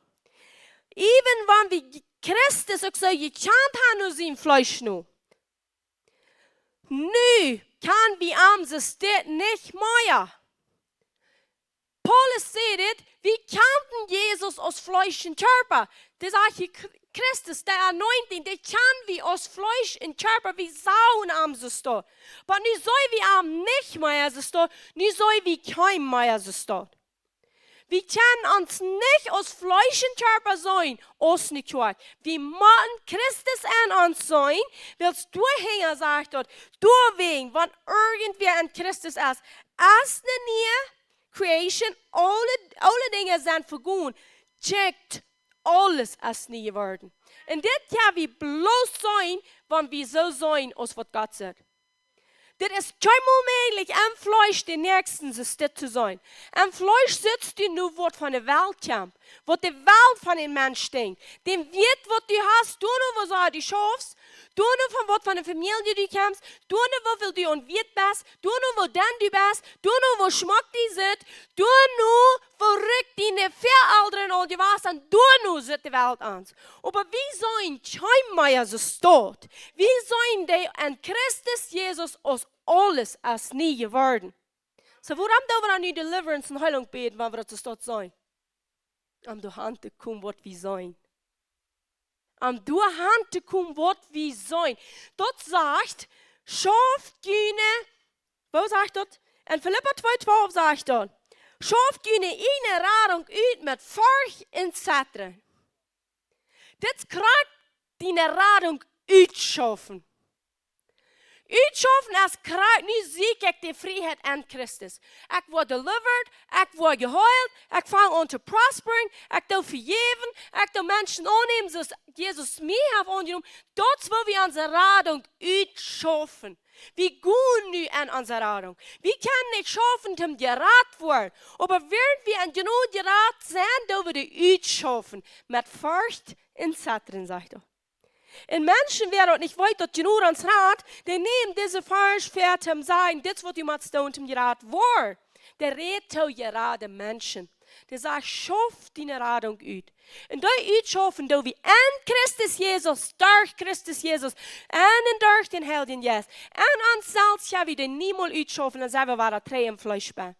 Even wenn wir Christus ook zo gekend hebben zijn Fleisch nu. Nu kan wir am System nicht mehr. Paulus sagt het, wir kannten Jesus aus Fleisch und Körper. Das sagt Christus, der Anointing, der kann wir aus Fleisch und Körper, wie sauen am System. Aber nu soll wir am nicht mehr System, nu soll wir kein mehr System. Wir können uns nicht aus Fleisch und Körper sein, aus nicht Gott. Wir müssen Christus an uns sein, weil es durchhängen, sagt dort, durchwegen, wenn irgendwer an Christus ist. Als eine neue Creation, alle Dinge sind vergangen, checkt alles als nie geworden. Und das kann wir bloß sein, wenn wir so sein, als was Gott sagt. Das ist keinmal möglich, am Fleisch den Nächsten zu sein. Am Fleisch sitzt du nur, was von der Welt kommt, was die Welt von den Menschen denkt. Dem wird, was du hast, du nur, was du schaffst, du nur, von was von der Familie du kommst, du nur, wo du und wird bist, du nur, wo dann du bist, du nur, wo Schmuck die sind, du nur, wo rückt die ne Veralteren und die was an, du nur sieht die Welt an. Aber wie sollen Scheinmeier so steht? Wie sollen die an Christus Jesus aus alles als nie geworden? So, warum dürfen wir an die Deliverance und Heilung beten, wenn wir das dort sein? Am du Hand zu kommen, was wir sein. Am du Hand zu kommen, was wir sein. Dort sagt, schafft Güne, wo sagt dort? In Philippa 2,12 sagt dort, schafft Güne eine Radung uit mit Furcht und Zittern. Das kriegt die Radung uitschaffen. Uitschaffen als kruid, nu zie ik de vrijheid aan Christus. Ik word delivered, ik word geheild, ik vang aan te prosperen, ik doe vergeven, ik doe mensen aannemen zoals Jezus mij heeft aangenomen. Dat is wat we onze Radung uitschaffen. Wir gehen nu an unserer Radung. Wir können nicht schaffen, zum gerat worden. Aber während wir an genau gerat sind, dürfen wir uitschaffen. Mit Furcht und Zittern, sagt er. Und Menschen werden nicht weiter genug ans Rat, die nehmen diese Furcht um sagen, das wird jemand stehen zum gerat worden. Der redet zu gerade Menschen. Der sagt, schaff deine Radung uit. Und da uitschaffen, da wir an Christus Jesus, durch Christus Jesus, und durch den Helden Jesus, an uns selbst ja wieder niemals uitschaffen, dann sagen wir, war da drei im Fleisch bei.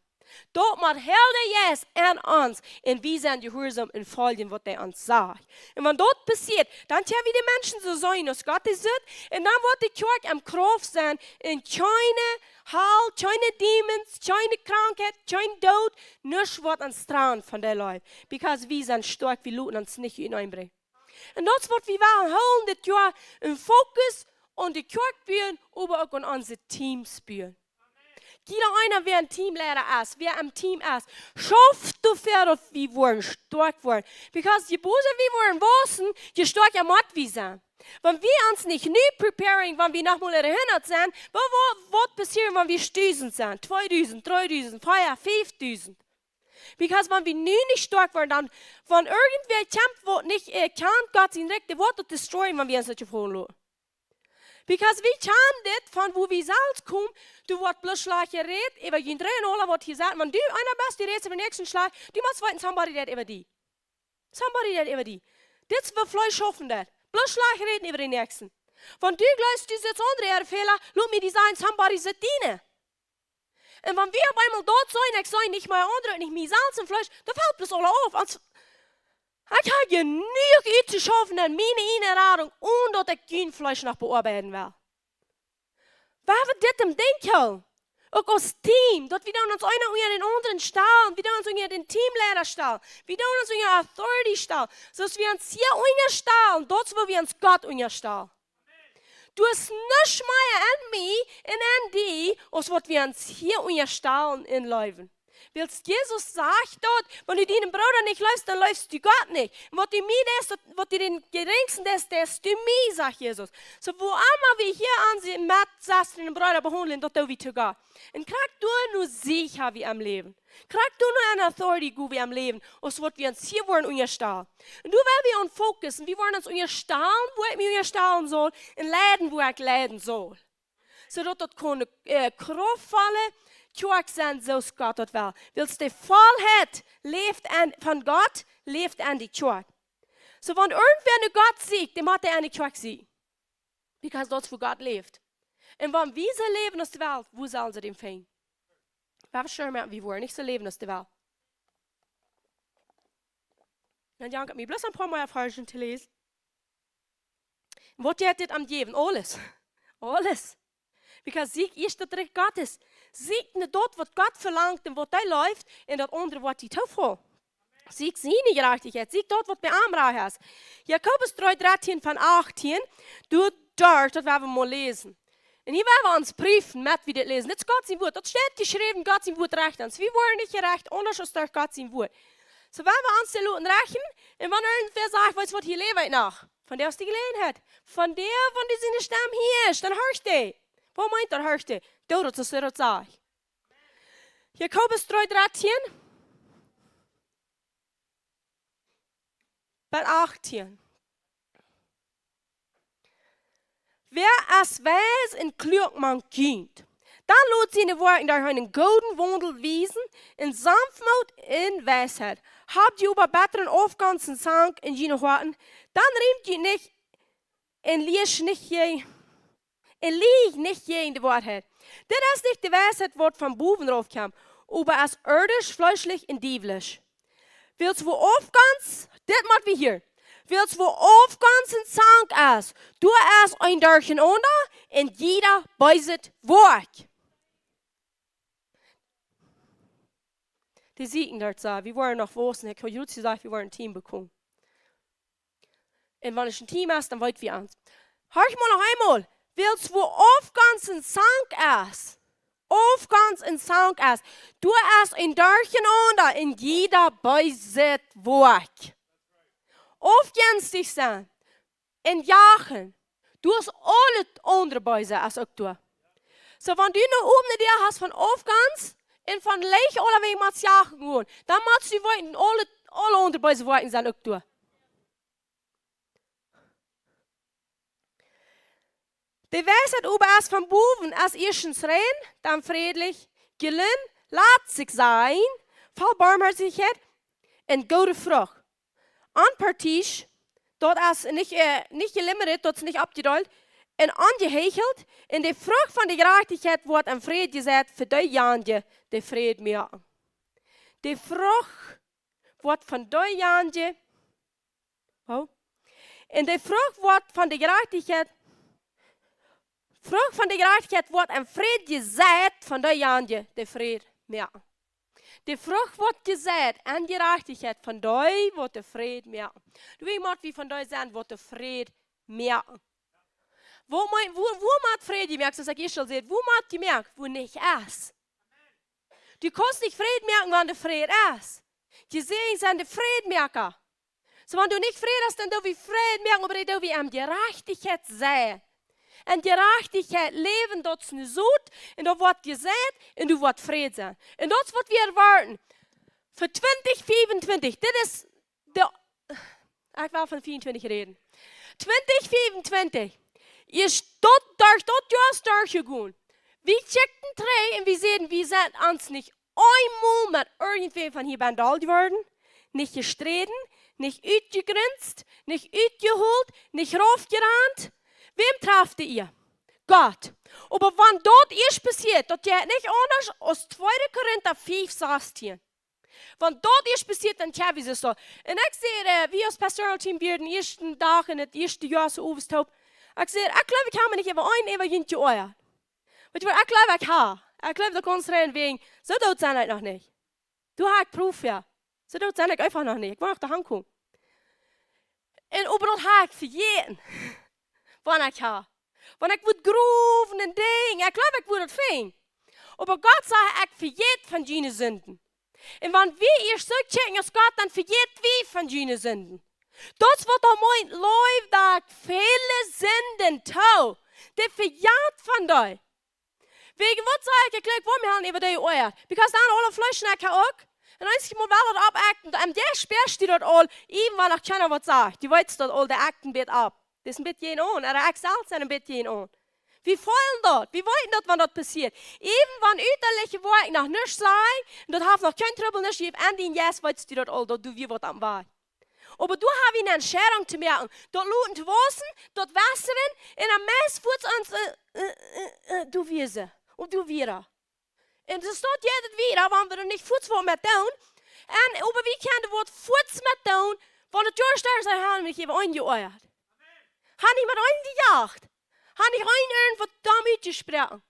Dort macht Helden Jesus an uns, und wir sind gehorsam und folgen, was er uns sagt. Und wenn das passiert, dann können wir die Menschen so sein, als Gott ist, und dann wird die Kirche am Kraft sein, in keine Hall, keine Demons, keine Krankheit, kein Tod, nichts wird uns trauen von der Leute. Because wir sind stark, wir lassen uns nicht hineinbringen. Und das wird wir holen, das Jahr im Fokus und die Kirche aber auch an unsere Teams bühren. Jeder einer, wer ein Teamleiter ist, wer am Team ist, schafft dafür, dass wir wollen, stark werden. Because je böse wir wollen wissen, je stärker macht wir sind. Wenn wir uns nicht preparen, wenn wir nochmal erinnert sind, was wird passieren, wenn wir 1000 sind? 2000, 3000, 5000. Because wenn wir nicht stark werden, dann, wenn irgendwer kämpft, wird nicht erkannt, Gott sein Recht, der wird destroyen, wenn wir uns nicht gefallen lassen. Because we can dit van hoe we zelf komen, du wordt bloß slag geredet, über jeden drei und alle wordt gesagt, wenn du einer bist, die redet über den nächsten Schlag, du musst weiten, somebody that über die. Somebody that über die. Das wird Fleisch schaffen, das. Bloß slag reden über den nächsten. Wenn du gleich diese andere Fehler, lass mir die sagen, somebody that dienen. Und wenn wir auf einmal dort sein, ich sage nicht mehr andere und nicht mehr Salz und Fleisch, dann fällt das alle auf. Ich habe genug zu schaffen an meine Erinnerung, ohne dass ich kein Fleisch noch bearbeiten will. Waar we dit im denken? Ook als Team, dat we dan ons einer unter den anderen stellen, wir dann uns unter den Teamleiter stellen, wir dann uns unter Authority stellen, sodass wir uns hier unterstellen, dort wo wir uns Gott unterstellen. Du hast nicht mehr an mich und an die, als was wir uns hier unterstellen in Leben. Weil Jesus sagt dort, wenn du deinen Bruder nicht läufst, dann läufst du Gott nicht. Und was du mir lässt, was du den geringsten lässt, lässt du mir, sagt Jesus. So wo immer wir hier an sie im Matt saßen, den Bruder behandeln, dort tun wir zu Gott. Und krieg du nur sicher wie am Leben. Krieg du nur eine Authority gut wie am Leben. Und so wird wir uns hier wollen unterstellen. Und du werden wir uns fokussen, wir wollen uns unterstellen, wo ich mich unterstellen soll, und leiden, wo ich leiden soll. Zodat dat kon krachtvallen, tjoek zijn zoals God dat wil. Wils de volheid leeft van God, leeft aan die tjoek. So wenn irgendwer nu God ziet, dan moet hij aan die tjoek zien. Because dat is voor God leeft. En wanneer wie ze leven als de wereld, hoe zullen ze dem fijn? We hebben schermen, wie worden niet zo leven als de wereld. En dan kan ik me bloos een paar mooie versen te lezen. Wat jij dit aan geven? Alles. Alles. Because Sieg ist der Trick Gottes. Sieg nicht dort, was Gott verlangt und was da läuft, und das andere, was die Teufel. Sieg sie nicht Gerechtigkeit. Sieg dort, was bei Amra ist. Jakobus 3, 13 von 18, du dort, das werden wir mal lesen. Und hier werden wir uns prüfen, mit wie das lesen. Das ist Gott sein Wort. Das steht geschrieben, Gott sein Wort recht uns. Wir wollen nicht gerecht, anders als durch Gott sein Wort. So werden wir uns die Leute rächen, und wenn irgendwer sagt, was wird hier leben nach? Von der aus die Gelegenheit. Von der, von die seine Stamm hier ist, dann hörst du. Wat meint er, hörst du? Dat is het zaak. Jakobus 3, 13. Bij 18. Wer als wijs en klug man kind, dan laat zijn woorden daar hun gouden wandel wezen, in sanftmoed en wijsheid. Habt je über besseren Aufgangs en Zank in jene Worten, dan riemt je niet en liest niet je. En lieg nicht je in de Wahrheit. Dit is nicht die Weisheit, wat van boven raufkam, aber als irdisch, fleischlich und dieblich. Willst wo aufgangs, dit macht wie hier. Willst wo aufgangs in Zank ist, du es ein Dörchen unter, und jeder beißet Wort. Die Siegen dort sagen, wir wollen noch wissen, ich habe jetzt gesagt, wir wollen ein Team bekommen. Und wenn ich ein Team hast, dann wollt wir ans. Hör ich mal noch einmal. Willst wo aufgangs in Zank ist, aufgangs in Zank ist, du hast ein Dörchen unter, in jeder beißet Wort. Aufgehens dich sein, in Jahren, du hast alle andere beißen als auch du. So, wenn du noch oben in dir hast von aufgangs, und von leich oder wie man es jagen gehen, dann machst du weiten, alle andere beißen Worten sein auch du. Die Weisheit über es vom Buben als erstens rein, dann friedlich, gelinn, latzig sein, voll Barmherzigkeit und gute Frucht. Anpartisch, dort ist nicht gelimmert, dort ist nicht abgedollt, und angehechelt, in die Frucht von der Gerechtigkeit wird am Fried gesagt, für die Jahre, die Fried mir. Die Frucht wird von der Jahre, oh, und die Frucht wird von der Gerechtigkeit, Frucht van de gerechtigheid wordt en vrede gezaaid van de janje, de vrede meer. De vrucht wordt gezaaid en gerechtigheid van de wordt de vrede meer. Du weet wie van de zijn wordt de vrede meer. Wo macht vrede gemerkt, zoals ik eerst al zei, wo macht gemerkt, wo nicht is. Du kannst nicht vrede merken, wanneer de vrede is. Gesehen zijn de vredemerker. So, wenn du nicht vrede hast, dann du wie vrede merken, aber du wie am gerechtigheid zijn. En gerechtigheid leven, dat is nu zoet. En dat wordt gezegd. En dat wordt vrede zijn. En dat is wat we erwarten. Voor 2025. Dit is de... Ik wil van 24 reden. 2025. Is dat door dat jaar doorgegaan. We checken 3 en we zeggen, we zijn ons niet eenmaal met irgendwem van hier behandeld worden. Niet gestreden. Niet uitgegrenzt. Niet uitgeholt. Niet raufgerannt. Wem trafte ihr? Gott. Aber wenn dort erst passiert, das geht nicht anders als 2. Korinther 5 sagt hier. Wenn dort erst passiert, dann tja, wie es so. Und ich sehe, wie als Pastoral-Team wir den ersten Tag in das erste Jahr so aufgestaubt. Ich sehe, ich glaube, ich habe mich nicht über ein Jüngchen euer. Ich glaube, ich habe. Ich glaube, da kannst du rein wegen, so dort sind ich noch nicht. Du hast Proof, ja. So dort sind ich einfach noch nicht. Ich will nach der Hand kommen. Und aber dort habe ich für jeden. Wanneer ik ga. Wanneer ik moet groeven en dingen. Ik geloof ik word het fijn. Maar God zei, ik vergeet van jene sünden. En wanneer we eerst zo checken als God, dan vergeet wie van jullie zinden. Dat wordt al mooi leef dat vele zinden toe. De verjaart van die. Wegen wat zeg ik gelijk voor me halen over die oor. Because dan alle vleesnakken ook. En als je moet wel dat opacten, en der sperst die dat al, even wanneer ik kennen wat zegt. Die weet dat al de acten bit op. Dat is een beetje een on. Er is zelfs een beetje een on. Wie voelen dat? Wie weten dat, wanneer dat passiert? Even wanneer uiterlijke woorden nog niks zijn, dat heeft nog geen trouble niks gegeven, en die yes weet die dat al, dat doe wie wat aan waar. Aber du hast eine Entscheidung zu merken. Dort luten zu waschen, dort waschen wir, in der Mess fuhrt uns, du wirst, und du wieder. Und das steht jedes wieder, wenn wir nicht fuhrt vor mit tun. Und aber wie kann das Wort fuhrt mit tun, wenn das Jörster sein haben, mich eben angeeuert. Habe ich mit eingejagt? Habe ich irgendwo damit gesprochen?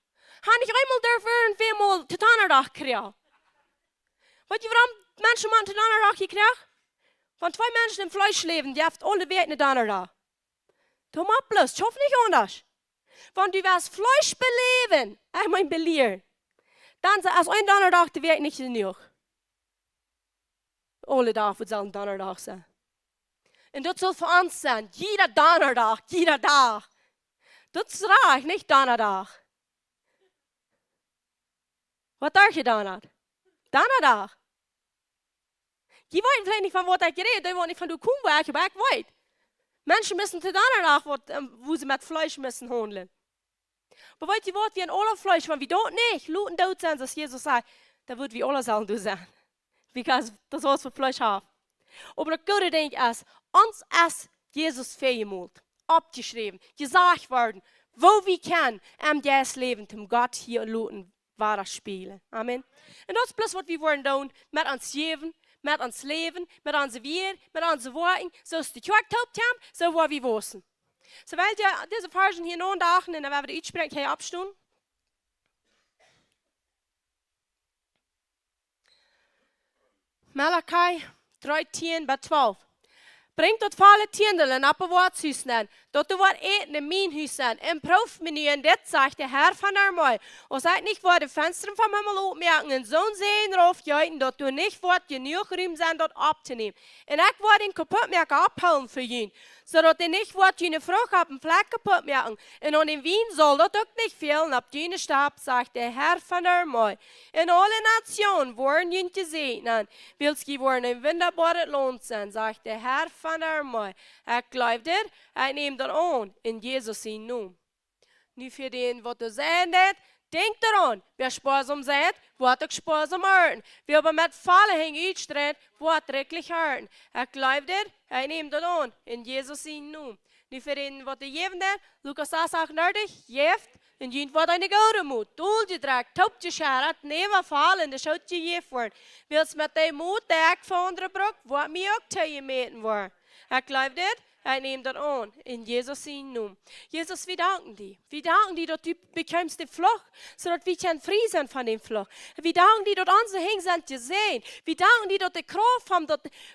Habe ich einmal dürfen irgendwann zu Donnerstag kriegen? Weißt du, warum Menschen mal zu Donnerstag gekriegt? Van 2 mensen im Fleisch leben, die haben alle Werte nicht da. Du machst bloß, ich hoffe nicht anders. Wenn du was Fleisch beleben, ich mein belehren, dann als ein Donnerstag, die Werte nicht genug. Alle Tage wird es ein Donnerstag sein. Und das soll für uns sein, jeder Donnerstag, jeder Tag. Das reicht, nicht Donnerstag. Was darf je Donnerstag? Donnerstag. Die weten vielleicht nicht, von was ich rede, die wollen nicht von du kommst, aber ich weiß. Menschen müssen zu danach, wo sie mit Fleisch müssen handeln. Aber weißt du was, wie ein aller Fleisch, wenn wir dort nicht luten dort sind, dass Jesus sagt, dann wird wir alle sollen du sein. Because das was für Fleisch haben. Aber das gute Ding ist, uns ist Jesus vergemalt, abgeschrieben, gesagt worden, wo wir können, das Leben zum Gott hier luten, war das spielen. Amen. Und das ist bloß, was wir wollen tun, mit uns geben, met ons leven, met onze weer, met onze woorden, zoals de kerk taupt hebben, zo waar we wozen. Zowel deze versen hier nog dagen, en dan werden we de uitspraak hier abstoen. Malachi 13:12. Bringt dat alle tiendelen op een woordshuis neer, dat er wat eten in mijn huis zijn. En proef me nu, en dit zegt de Herr van Armei. O seid nicht vor de vensteren van Himmel opmerken, en zo'n zeen erop juiten, dat u niet wordt genoeg ruim zijn dat op te nemen. En ik word den kapotmerken abholen voor jullie, zodat er niet wordt jullie vrucht op een vlek kapotmerken. En aan den Wien soll dat ook niet fehlen op jullie stab, zegt de Herr van Armei. En alle nationen worden jullie gezegnet, wils je worden een wunderbares Lohn zijn, zegt de Herr van Armei. Ik geloof dit, ik neem dat aan in Jezus zijn naam. Nu voor den, wat du zeggen hebt, denk eraan. Wer sparsam seid, wordt ook sparsam ernten. Wie aber met vallen hing uitstredt, wordt reklich ernten. Ik geloof dit, ik neem dat aan in Jezus zijn naam. Nu voor den, wat du geven hebt, Lukas 6:38, geeft. En je wordt een goede moed. Doel je draagt, top je schaar, never vallen, de schoot je geeft worden. Wils met die moed, de ik van andere brok, wordt mij ook te je meten worden. Ik geloof dit, ik neem dat aan in Jezus zijn naam. Jezus, we danken die. We danken die dat du bekommst de vlucht, zodat we kunnen vrij zijn van die vlucht. We danken die dat onze hing zijn te zijn. We danken die dat de kracht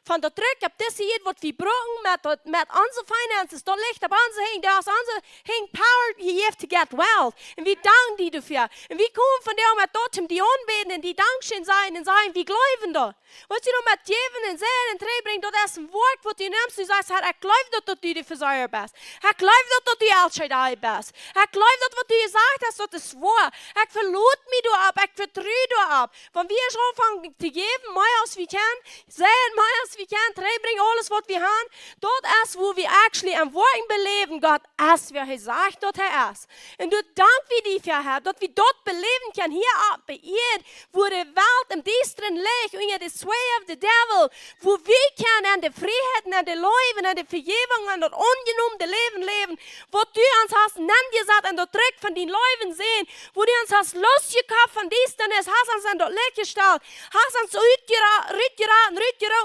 van dat druk op deze hier wat we brengen met onze finances, dat ligt op onze hing. Dat is onze hing power je heeft to get wealth. En we danken die ervoor. En we komen van daar met dat om die aanbeden en die dankzij zijn en zeggen, we geloven dat. Wat je dan met geven en zijn en terugbrengt, dat is een woord wat je neemt. Je zegt, ik geloof dat du de verzuier bist. Ik geloof dat du El Shaddai bist. Ik geloof dat wat du gezegd hebt, dat is waar. Ik verloot me door op, ik vertrouw door op. Van wie is aanvangen te geven, mij als we kunnen, zijn mij als we kunnen, terugbrengen alles wat we hebben. Dat is waar we actually een woord beleven, God, als we gezegd dat hij is. En dat dank we die voor hebben, dat we dat beleven kunnen hier op bij hier, waar de wereld in duisteren ligt, onder de sway of the devil, waar we kunnen aan de vrijheid, en de leven, en de vergeving, en dat ongenoemde leven leven, wat du ons hast nangezet en dat druk van die leven zijn, wo du ons hast losgekapt van duisternis, hast ons aan dat licht gesteld, hast ons uitgeraten,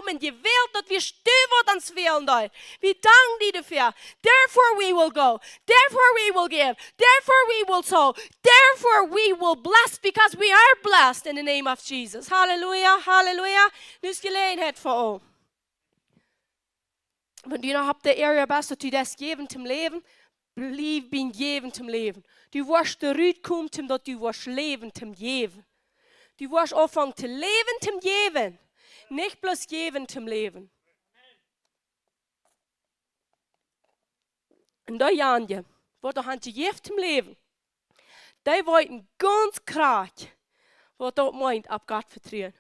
en je wilt dat we stuur wat ons willen daar. We danken die ervoor. Therefore we will go. Therefore we will give. Therefore we will sow. Therefore we will bless, because we are blessed in the name of Jesus. Halleluja, halleluja. Nu is gelegenheid voor ons. Wenn du noch auf der Erde bist, dass du das geben zum Leben, blieb bin geben zum Leben. Du wirst zurückkommen, dass du wirst leben zum Geben. Du wirst anfangen zu leben zum Leben. Nicht bloß geben zum Leben. Und da Janje, wo du hast gegeben zum Leben, die wollten ganz krass, was dort meint, ab Gott vertrauen.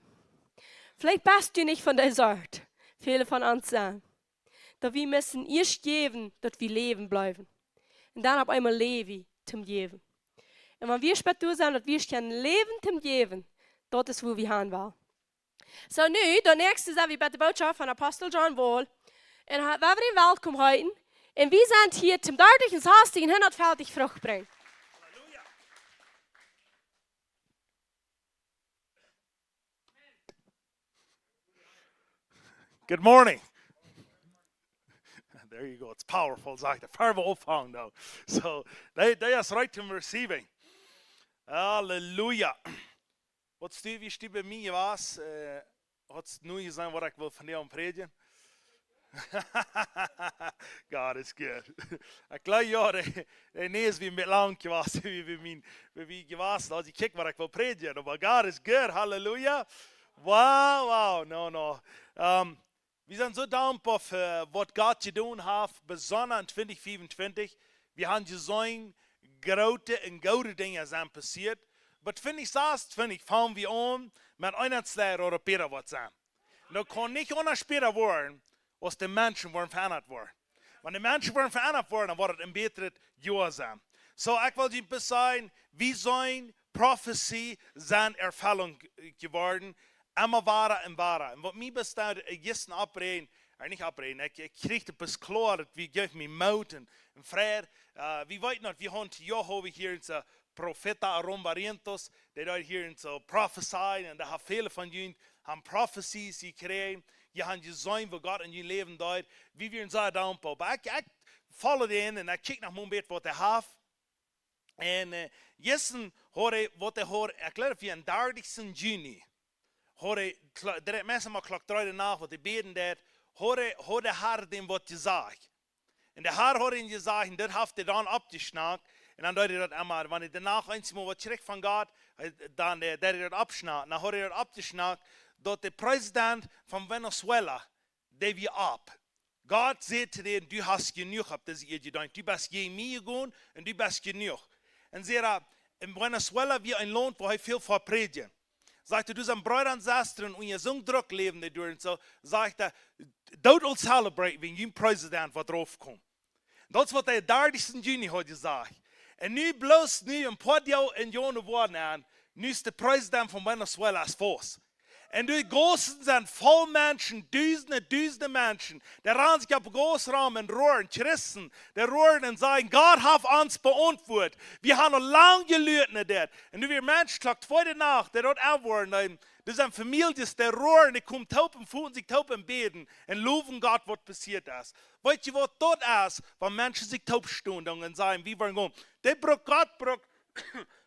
Vielleicht bist du nicht von der Sorte. Viele von uns sagen. Dass wir müssen erst geben, dass wir leben bleiben. Und dann auf einmal leben zum Geben. Und wenn wir später sagen, dass wir können leben zum Geben, dort ist, wo wir hin wollen. So, nu, der nächste ist wie bei der Botschaft von Apostel John Wall. Und wir werden ihn willkommen heute. Und wir sind hier zum deutlichen Hastigen 140 Frucht bringen. Good morning. There you go. It's powerful. It's like the powerful song, though. So they is right to receiving. Hallelujah. Wat Steve, wie Steve bij mij was, had nu gezegd wat ik wil van jou predigen. God is good. Ik geloof ja, de nees wie met lang was, wie gewas, als ik kijk wat ik wil predigen. Maar God is good. Hallelujah. Wow. No. Wir sind so dankbar für was Gott getan hat, besonders in 2025. Wir haben gesehen, große und gute Dinge sind passiert. Aber 2026 fangen wir an, mit einer Zeit oder später was sein. Und das kann nicht anders später werden, als die Menschen werden verändert worden. Wenn die Menschen werden verändert worden, dann wird es ein besseres Jahr sein. So, ich will Ihnen sagen, wie sollen Prophezie sein Erfüllung geworden? Immer wahrer und wahrer. Und was mir besteht, gestern abreden, nicht abreden, ich kriege etwas klar, wie gibt mir Mut und Frieden. Wir wissen noch, wir haben hier in der Propheta Arombarentos, die dort hier in der Prophezei, und da haben viele von ihnen haben Prophecies gekriegt, die haben gesehen, wo Gott in ihr Leben dort, wie wir uns sehr dankbar. Aber ich folge den und ich kicke nach meinem Bett, was ich habe. Und gestern habe ich, was ich habe, erklärt für den 30. Juni. Det mensen maar klok 3 nacht wat de beden deed, hoorde haar dem wat gezegd. En de haar hoorde in gezegd, en dat heeft hij dan opgesnakt. En dan deed hij dat allemaal, wanneer hij daarna eens maar wat terug van God, dan deed hij dat opsnakt. Dan hoorde hij dat opgesnakt, dat de president van Venezuela, die weer op. God zei te hem, du hast genoeg op deze eer gedaan. Du bist je mij gegaan, en du bist genoeg. En zei in Venezuela wie een land waar hij veel voor predigen. Sagt er, du sind Brüder und Schwestern und ihr so einen Druck leben durch und so, sagt er, don't all celebrate, wenn ein Präsident was draufkommt. Das ist, was der 30. Juni heute sagt. Und nun bloß ein paar Jahre in Jahren geworden an, nun ist der Präsident von Venezuela als Fuß. Und die Großen sind voll Menschen, Dutzende Menschen, die rennen sich auf den großen Raum und rohren, Christen, die rohren und sagen, Gott hat uns beantwortet. Wir haben noch lange gelitten dort. Und wir Menschen, klagt heute Nacht, die dort aufworden, das sind Familien, die rohren, die kommen taupen, fühlen sich taupen beten und loben Gott, was passiert ist. Weißt du, was dort ist, wenn Menschen sich taub stehen und sagen, wie wollen gehen? Der braucht Gott, braucht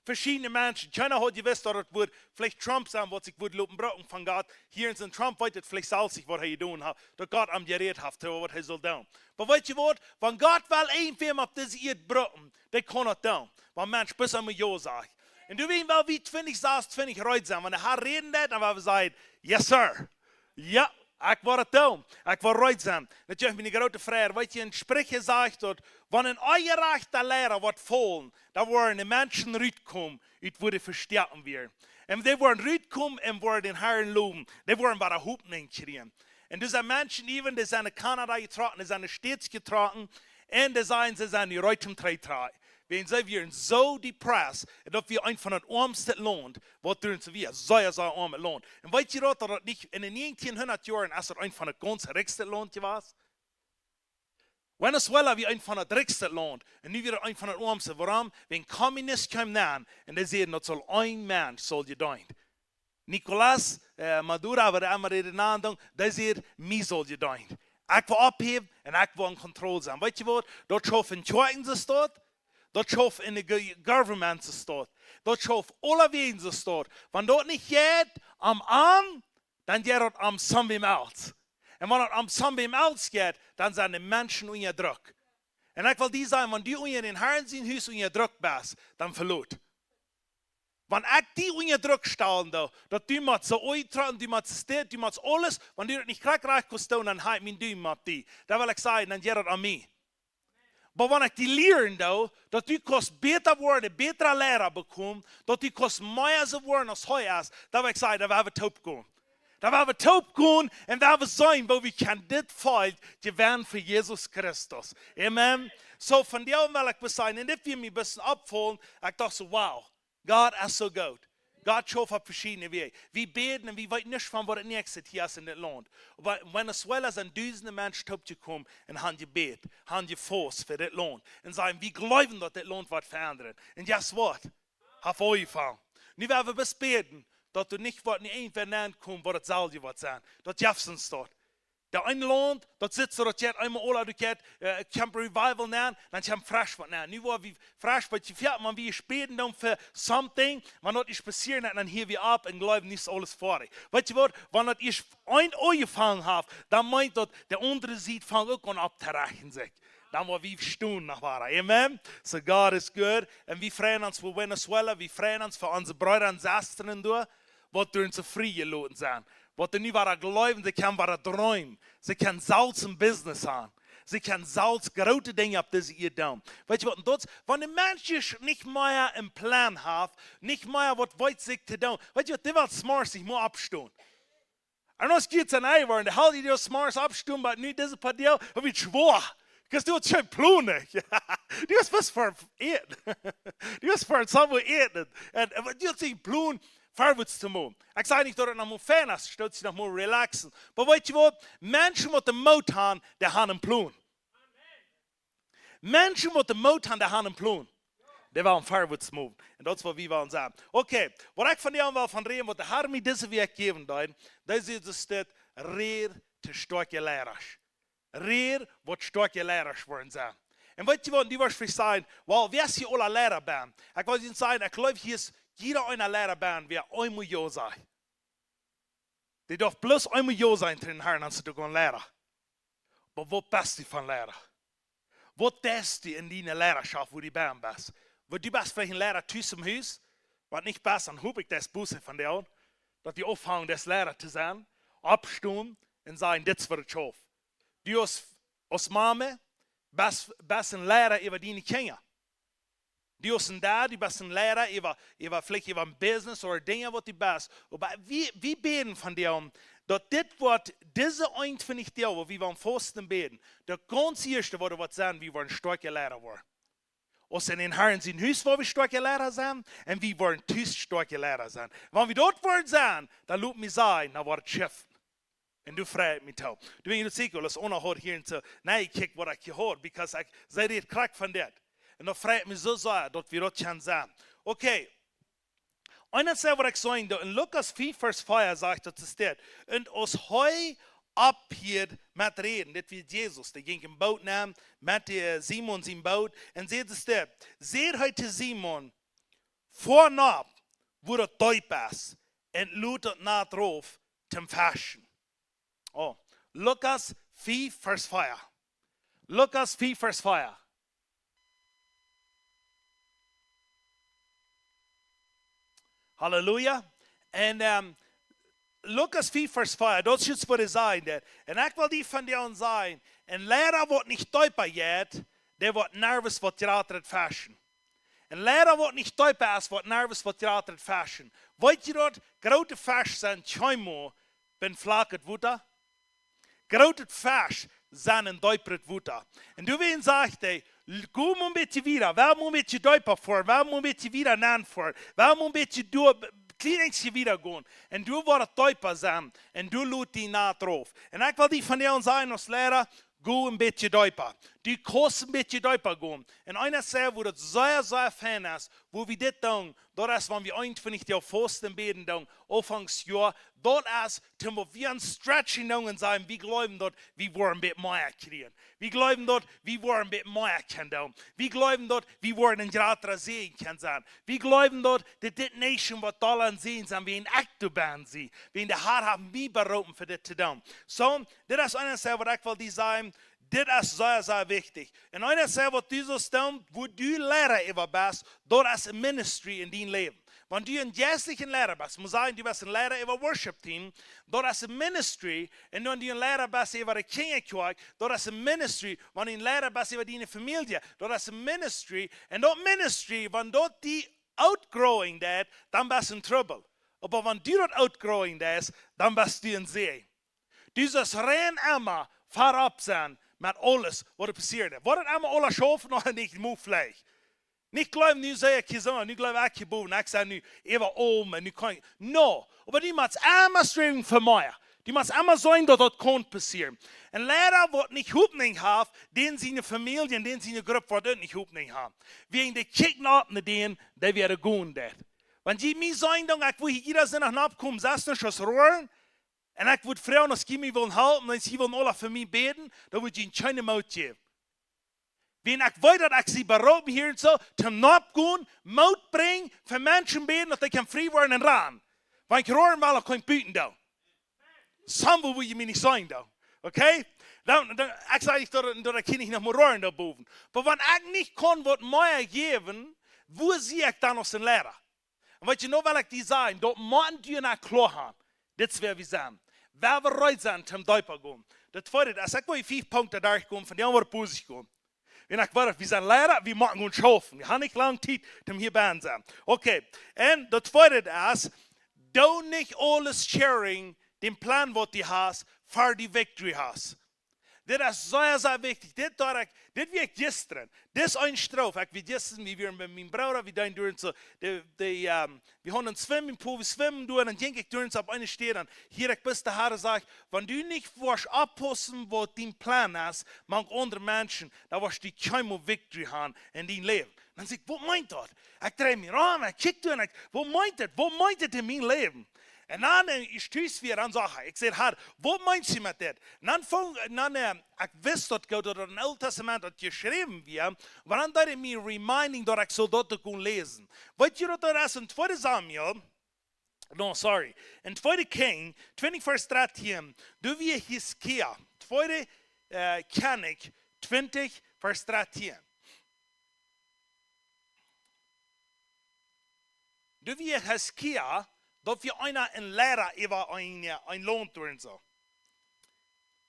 verschiedene Menschen. Keiner hat gewusst, dass es vielleicht Trump sein, was ich loben brauchen von Gott. Hier in Trump weiß vielleicht selbst, was er tun hat, dass Gott am Gerät hat, was er soll tun. Aber weißt du was? Wenn Gott will irgendwem auf diese Erde brauchen, der kann es tun. Wenn Mensch bis einmal Ja sagt. Und du weißt, weil wie 20 reut sein. Wenn der Herr reden hat, dann werden wir sagen, yes sir. Ja. Ich war es tun. Ich war reut sein. Natürlich bin ich eine große Frage. Weißt du, in Sprüche sagt dort, wenn ein euerrechter Lehrer wird fallen, da werden die Menschen rauskommen, und würde verstärken werden. Und die werden rauskommen und werden den Herrn loben. Die werden bei der Hupning kriegen. Und diese Menschen, even, die sind in Kanada getragen, die sind in States getragen, und die sagen, sie sind in Reutem Treitrei. Wenn sie werden so depressed, dass wir ein von den ärmsten Land, was tun sie wir, sehr arme Land. Und weißt du, dass nicht in den 1900 Jahren, als ein von den ganz reichsten Land war? Venezuela wie ein von den reichsten Land, und nie wieder ein von den ärmsten. Warum? Wenn Kommunisten kommen an, und die sehen, dass soll ein Mensch soll gedeihen. Nicolás Maduro, aber der immer reden an, der sieht, mir soll gedeihen. Ich will abheben, und ich will in Kontrolle sein. Weißt du was? Dort schaffen Zweiten dort. Dat schoof in de government staat. Dat schoof alle wegen staat. Wenn dort nicht geht am Arm, dann geht es am somewem else. Und wenn es am somewem else geht, dann sind die Menschen unter Druck. Und ich will die sagen, wenn du unter den Herren sein Haus unter Druck bist, dann verlot. Wenn ich die unterdrückt stellen, dass du mit so uittragen, du mit steht, du mit alles, wenn du das nicht reich kannst, dann halt mein Düm mit die. Da will ich sagen, dann geht das an mich. Aber wenn ich die lerne, dass du kannst besser werden, bessere Lehrer bekommen, dass du kannst mehr so werden als heute ist, da will ich sagen, da werden wir taub gehen. Da werden wir taub gehen und da werden wir sein, wo wir kann das Feld gewähren für Jesus Christus. Amen. So von dir will ich sagen, und das will mich ein bisschen abholen, ich dachte so, wow, Gott ist so gut. Gott schaut auf verschiedene Wege. Wir beten und wir wissen nicht, von was das nächste hier ist in das Land. Aber wenn es well ist, ein Dutzende Menschen taub zu kommen und haben gebet, haben geforscht für das Land und sagen, wir glauben, dass das Land wird verändern. Und guess what? Auf euch fangen. Nun werden wir bis beten, dass du nicht irgendwer nennen kommst, was das soll wird sein. Das Jeffersons dort. Der eine Land, dort sitzt du, dort einmal alle, du kannst Camp Revival nennen, dann kannst du fresh was nennen. Nu war wie fresh, weil die fährt man wie späten dann für something, wenn das nicht passiert, dann hier wir ab und glauben nicht alles vor dich. Weißt du was, wenn das ich ein Ohr gefangen habe, dann meint das, der andere sieht, fängt auch an abzureichen sich. Dann war wir stehen nach Wahrheit. Amen. So God is good. Und wir freuen uns für Venezuela, wir freuen uns für unsere Brüder und Schwestern, die durch zufrieden gelassen sind. Wat er nu waar glauben, sie können waar träumen. Sie können Salz im Business haben. Sie können Salz, große Dinge auf diese ihr tun. Weißt du was? Und dort, wenn ein Mensch nicht mehr einen Plan hat, nicht mehr was weiß sich zu tun, weißt du was, die will smart sich mal abstehen. Und das geht dann einfach, und der hält die smart abstehen, aber nicht diese paar Dinge, aber ich schwör. Because du hast schon Pläne. Du hast was für Eten. Du hast für Samuel Eten. Und du hast einen Plan, vorwärts zu machen. Ich sage nicht, dass es noch mal fair ist, statt sich noch mal relaxen. Aber weißt du was? Menschen, die den Mut haben, die haben einen Plan. Menschen, die den Mut haben, die haben einen Plan. Die wollen vorwärts machen. Und das ist, was wir wollen sagen. Okay, was ich von dir will von reden, was der Herr mir diese Weg geben wird, das ist das, Rehr zu starke Lehrer. Rehr, was starke Lehrer werden sein. Und weißt du was, die wirst vielleicht sagen, well, wer ist hier alle Lehrer bin? Ich will Ihnen sagen, ich glaube, hier ist jeder einer Lehrer bin, wer einmal ja sein. Die darf bloß einmal ja sein zu den Herrn, als du gehen Lehrer. Aber wo bist du von Lehrer? Wo bist du in deiner Lehrerschaft, wo du bist? Wo du bist vielleicht ein Lehrer tüß im Haus, was nicht passt, dann hab ich das Busse von dir, dass die aufhören, das Lehrer zu sein, abstimmen und sagen, das wird es schaffen. Du als Mama bist ein Lehrer über deine Kinder. Du bist ein Dad, du bist ein Lehrer über vielleicht über ein Business oder Dinge, was du bist. Aber wir beten von dir, dass das wird, diese eins finde ich dir, wo wir am Fasten beten, der ganz erste, was du was sagen, wir wollen starke Lehrer werden. Und in den Herren sind Hüs, wo wir starke Lehrer sind, und wir wollen tüß starke Lehrer sein. Wenn wir dort wollen sein, dann lohnt mich sein, dann wird es schiffen. Und du fragst mich auch. Du bist sicher, dass ohne heute hier zu, nein, ich kijk, was ich gehört, because ich sei dir krank von das. Und dann fragt mich so sehr, dass wir das können sein. Okay. Eines was ich sagen, in Lukas 4, Vers 4 sagt, dass es steht, und aus heu abhielt mit reden, das wie Jesus, der ging im Boot nehmen, mit Simon im Boot, und seht es steht, seht heute Simon, vornab, wo der Teub ist, und lutet nach drauf, zum Faschen. Oh, Lukas 4, Vers 4. Lukas 4, Vers 4. Halleluja. Und Lukas 4, Vers 4, das ist was ich sagen. Und ich will die von dir sagen, ein Lehrer wird nicht teuper jetzt, der wird nervös, wird gerade fashion. Ein Lehrer wird nicht teuper ist, wird nervös, wird gerade fashion. Wollt ihr dort, große Fisch sind scheinbar, wenn flacket Wutter? Große Fisch sind ein deupert Wutter. Und du wen sagt, ey, komm ein bisschen wieder, wir haben ein bisschen Deuper vor, wir haben ein bisschen wieder nennen vor, wir haben ein bisschen Kleinigste wieder gehen. Und du wirst Deuper sein, und du lud die nach drauf. Und ich will die von dir sagen, als Lehrer, geh ein bisschen Deuper. Du kannst ein bisschen Deuper gehen. Und einer sagt, wo das sehr, sehr fein ist, wo wir das tun, das ist, wenn wir einfach nicht auf Fasten beten, dann Anfangsjahr, das ist, wenn wir ein Stretching tun und sagen, wir glauben dort, wir wollen ein bisschen mehr kriegen. Wir glauben dort, wir wollen ein bisschen mehr können. Wir glauben dort, wir wollen ein gratis Segen können sein. Wir glauben dort, dass das Nation, was da sehen, sind, wie ein Aktoban sie. Wie in der Haar haben wir berufen für das zu tun. So, das ist einer, was ich will die sagen, das ist sehr, sehr wichtig. Und einer sagt, was du so tun, wo du Lehrer über bist, dort ist ein Ministry in deinem Leben. wenn du ein geistlichen Lehrer bist, muss sagen, du bist ein Lehrer über Worship Team, dort ist ein Ministry, und wenn du ein Lehrer bist über die Kinderkirche, dort ist ein Ministry, wenn du ein Lehrer bist über deine Familie, dort ist ein Ministry, und dort Ministry, wenn dort die outgrowing that, dann bist du in Trouble. Aber wenn du dort outgrowing das, dann bist du in See. Dieses rein immer vorab sein mit alles, was passiert. Was immer alles schaffen, noch nicht Mufleich. Nicht glauben, nu sei ich so, nu glauben ich geboren, ich sage nu, ich war oben, nu kann ich. No, aber die muss immer streben für mich. Die muss immer sein, dass das kann passieren. Ein Lehrer, der nicht Hoffnung hat, den seine Familie, den seine Gruppe, die nicht Hoffnung haben. Wegen der Kicknappen, den, der wäre gut. Wenn die mir sagen, ich will jeder Sinn nach abkommen, sagst du nicht das Rohren, und ich würde Frauen, dass sie mich halten, und sie wollen alle für mich beten, dann würde ich ihnen keine Maut geben. Wenn ich weiß, dass ich sie berauben hier und so, zum Abgehen, Maut bringen, für Menschen beten, dass sie frei werden und ran. Wenn ich rohren will, kann ich beten da. Samuel will ich mir nicht sagen da. Okay? Dann ich sage, da kann ich noch mal rohren da boven. Aber wenn ich nicht kann, was mir geben, wo sehe ich dann aus den Lehrer? Und weißt du noch, weil ich die sagen, dort müssen die nach klar haben. Das wäre wie sagen. Wer bereit sein, zum Däuper gehen. Das zweite, als ich will 5 Punkte durchgehen, von denen wir positiv gehen. Wenn ich weiß, wir sind Lehrer, wir machen uns schaffen. Wir haben nicht lange Zeit, um hier bei uns zu sein. Okay. Und das zweite ist, du nicht alles sharing, den Plan, was du hast, für die Victory hast. Das ist sehr, sehr wichtig. Das wie ich gestern. Das ist ein Straf. Ich wie gestern, wie wir mit meinem Bruder, wie dann durch so, wir haben einen Schwimmen, wir schwimmen durch, und denke ich durch auf eine Stelle. Hier, ich bis dahin sage, wenn du nicht willst abpassen, was dein Plan ist, manche andere Menschen, da wirst du keine Victory haben in deinem Leben. Dann sage ich, was meint das? Ich drehe mich um, ich kicke durch, was meint das in meinem Leben? Und dann ich tue wieder und sage, ich sage, was meinst du mit das? Und dann ich wusste, dass im Alten Testament das geschrieben wird, und dann dachte ich mir reminding, dass ich so dort lesen. Weißt du, das ist in 2 Samuel, in 2 King, 21 13, du wie Hiskia, 2 König, 20, Vers 13. Du wie Hiskia, dass wir ein Lehrer über ein Lohn tun so.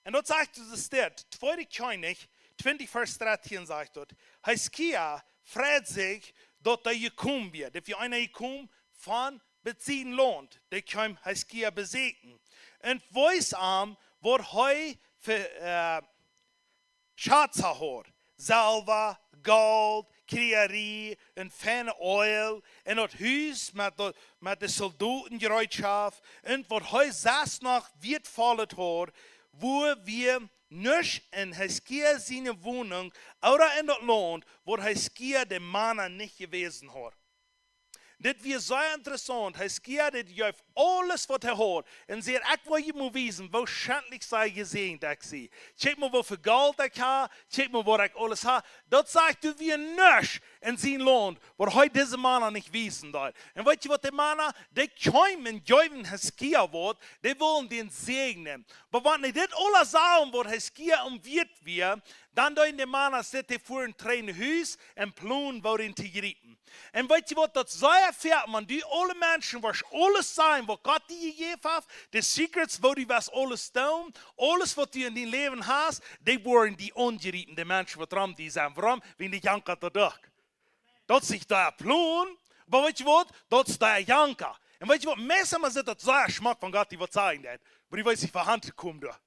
Und dort sagt es dort, 2 König, 20 Vers 13 sagt dort, Hiskia freut sich, dass er gekommen wird. Dass wir einer gekommen von beziehen lohnt. Der kann Hiskia besiegen. Und weiß am, wo er für Schatz hat. Salva, Gold, Kriegerie und feine Öl und das Haus mit den Soldatengerätschaft und was heute saß noch wird fallen hat, wo wir nicht in Hiskia seine Wohnung oder in das Land, wo Hiskia der Mann nicht gewesen hat. Das wird sehr interessant. Hiskia, das gibt alles, was hat. Und sie hat auch ihm wissen, wo schändlich sei gesehen, dass sie. Check mal, wo für Gold ich habe. Check mal, wo ich alles habe. Das sagt du, wir nicht in seinem Land, wo heute diese Männer nicht wissen. Und weißt du, was die Männer, die kommen, geben Hiskia Wort, die wollen den segnen. Aber wenn die das alles sagen, wo Hiskia umwirrt wird, dann deuten die Männer, sitzen vor ein Tränenhaus und planen, wo den zu gerieten. Und weißt du, was das sei erfährt, man, die alle Menschen, was alles sein, was Gott dir gegeben hat, die Secrets, wo die was alles tun, alles, was du in deinem Leben hast, die wurden die ungerieten, die Menschen, die dran die sind. Warum? Wenn die Janker da durch. Das ist da ein Plan, aber weißt du was? Das ist da ein Janker. Und weißt du was? Meistens ist das sehr Geschmack von Gott, die was sagen das. Aber ich weiß nicht, von Hand kommt da.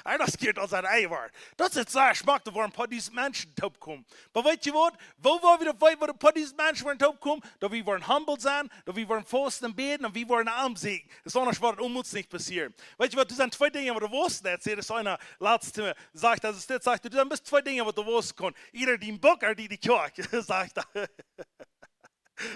Das geht aus einem Eiwart. Das ist sehr Geschmack, da wo ein paar dieser Menschen taub kommen. Aber weißt du was? Wo war wieder dabei, wo ein paar dieser Menschen taub kommen? Da wir wollen humble sein, da wir wollen fasten und beten und wir wollen Arm siegen. Das ist anders, was uns nicht passieren. Weißt du was? Das sind 2 Dinge, die du wusstest. Erzählt es einer letzte sagt, das ist das, sagt du, dann bist 2 Dinge, die du wussten kannst. Either die Buck oder die Kirche, sagt er.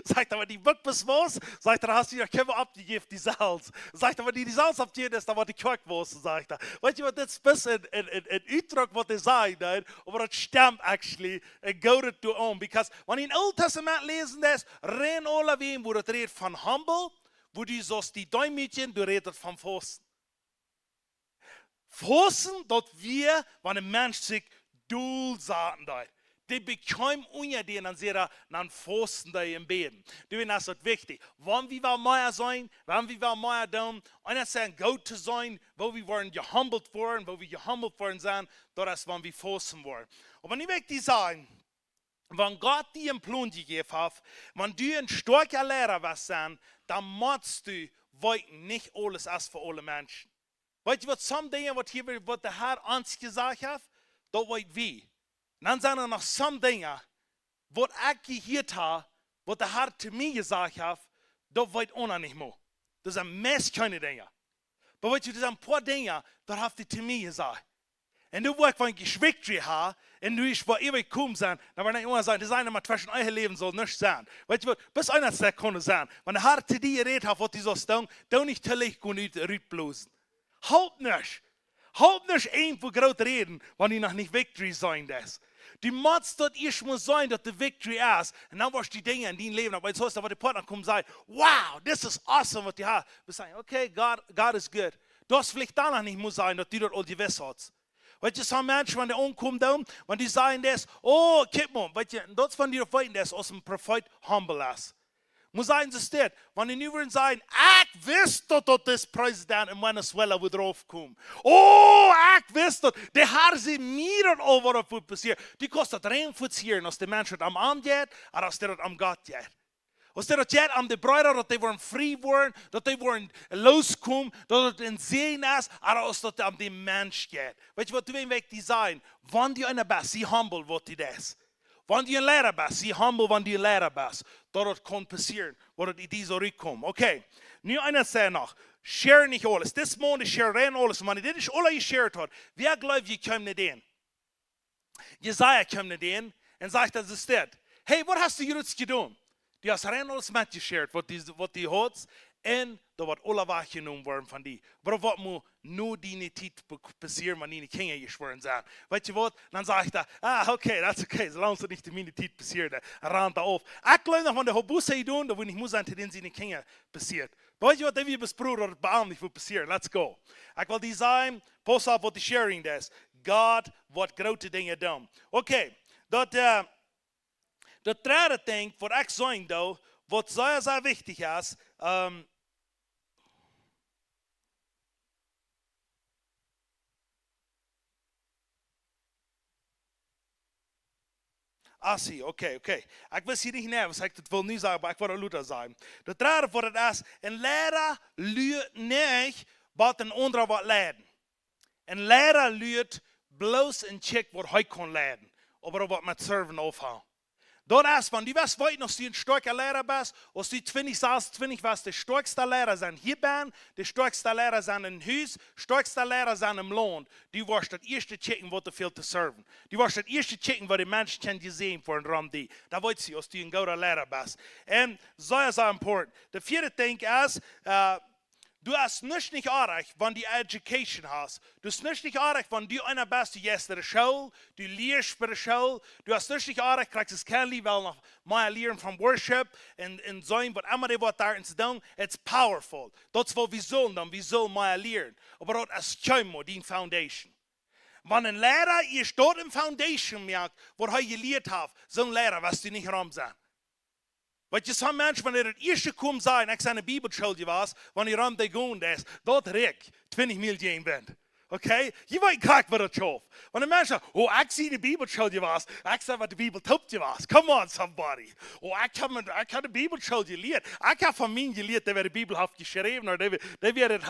Sagt aber, die Buck bis was? Sagt er, hast du ja Käfer abgegeben, die Salz. Sagt er, wenn die Salz abgegeben ist, dann war die Kirche was, sagt er. Weißt du, was das ist ein Ausdruck, was er sagt, aber das stimmt actually, go to on. Because wenn ich in Old Testament lesen, das rein alle wem, wo das redet von humble, wo die so die Däumchen, du redet von Fasten. Fasten, dort wir, wenn ein Mensch sich dull sagen, die bekommen unter denen an ihrer Pfosten da im Beten. Du, das ist wichtig. Wann wir mehr sein, wann wir mehr tun, einer sagen, gut zu sein, wo wir wollen gehumbelt worden, wo wir gehumbelt worden sind, das ist, wann wir Pfosten wollen. Und wenn ich wirklich sagen, wenn Gott dir einen Plan gegeben hat, wenn du ein starker Lehrer warst, dann musst du nicht alles als für alle Menschen. Weißt du, was some Dinge, was der Herr uns gesagt hat, das weiß wir. Und dann sind noch some Dinge, was ich gehört habe, was der Herr zu mir gesagt hat, das weiß auch noch nicht mehr. Das sind meist keine Dinge. Aber weißt du, das sind ein paar Dinge, das hat er zu mir gesagt. Und du willst, wenn ich Victory habe, und du ich vor ewig kommen sein, dann wird nicht immer sein, das eine mal zwischen euer Leben soll nicht sein. Weißt du, bis einer der kann sein. Wenn der Herr zu dir redet hat, was du sollst tun, dann nicht täglich nicht rütblosen. Halt nicht irgendwo groß reden, wenn ich noch nicht Victory sein das. Du musst dort erstmal sein, dass die Victory ist. Und dann wirst du die Dinge in deinem Leben, aber jetzt hast du, wenn die Partner kommen und sagen, wow, das ist awesome, was du hast. Wir sagen, okay, God is good. Du hast vielleicht danach nicht muss sein, dass du dort all die Wissen hast. Weißt du, so Menschen, wenn die umkommen, wenn die sagen das, oh, guck mal, weißt du, das von dir weiten, das aus dem Prophet humble ist. Muss sagen, es ist wenn die nicht sagen, ich wüsste, dass das Präsident in Venezuela wieder draufkommt. Oh, ich wüsste, der Herr sieht mir und all, was passiert. Die kostet rein hier, als die Menschen am Arm geht, oder als die am Gott geht. Als die das geht, am die Brüder, dass die wollen frei werden, dass die wollen loskommen, dass das in Sehen ist, oder als das am den Mensch geht. Weißt du, was du weg die sagen? Wenn du einer bist, sie humble, was die das. Wenn du ein Lehrer bist, sie humble, wenn du ein Lehrer bist. Das kann passieren, wo das in die so rückkommt. Okay, nur einer sagt noch, share nicht alles. Das Monat share rein alles. Wenn ich das alle geshared hat, wer glaubt, ihr kommt nicht hin? Jesaja kommt nicht hin und sagt, das ist das. Hey, was hast du jetzt getan? Du hast rein alles mitgeshared, was die hat. Und da wird alle wahrgenommen worden von dir. Aber was muss nur deine Zeit passieren, wenn deine Kinder geschworen sind? Weißt du was? Dann sage ich da, okay, das ist okay, solange es nicht meine Zeit passiert, ran da auf. Ich glaube noch, wenn der Hobusse tun, da will ich muss sein, dass seine Kinder passiert. Weißt du was, der wie bis Bruder oder Baum nicht passieren? Let's go. Ich will die sagen, pass auf, was die sharing das. Gott wird große Dinge tun. Okay, das dritte Ding, was ich sagen da, was sehr, sehr wichtig ist, zie, okay. Ik wist hier niet nergens, ik wil niet zeggen, maar ik wil er Luther zijn. De derde voor het is, een leraar leert niet wat een ander wat leren. Een leraar leert bloos een check wat hij kan leren, maar wat met serven afhoudt. Dat is, want die was weten, als du een sterker Lehrer bist, als du 20 was, der stärkste Lehrer sein hier bent, der stärkste Lehrer sein im Haus, stärkste Lehrer sein im Land, die wirst das erste checken, was du viel zu serven. Die wirst das erste checken, was die Menschen können dir sehen für ein Ramdi. Da weißt du, als du ein guter Lehrer bist. Und sehr, sehr important. Der vierte Ding ist, du hast nicht arg, wenn du Education hast. Du hast nicht arg, wenn du einer bist, du gehst in der Schule, du lehrst bei der Schule. Du hast nicht arg, kriegst es kennen, weil noch mal lernen vom Worship und sein, was immer die was da zu tun, it's powerful. Das ist, was wir sollen mal lernen. Aber das ist schon die Foundation. Wenn ein Lehrer ihr dort im Foundation merkt, was er gelehrt hat, so ein Lehrer wirst du nicht rum sein. Weil je some Menschen, wenn das erste kommt, sagen, ich seine Bibelschule was, wenn ihr am gehen ist, dort reck 20 Millionen bin. Okay? Je weiß gar nicht, was das schafft. Wenn ein Mensch sagt, oh, ich sehe die Bibelschule was, ich sage, was die Bibel taugt was. Come on, somebody. Oh, ich habe die Bibelschule gelehrt. Ich habe von mir gelehrt, der wird die Bibel hat geschrieben, oder der wird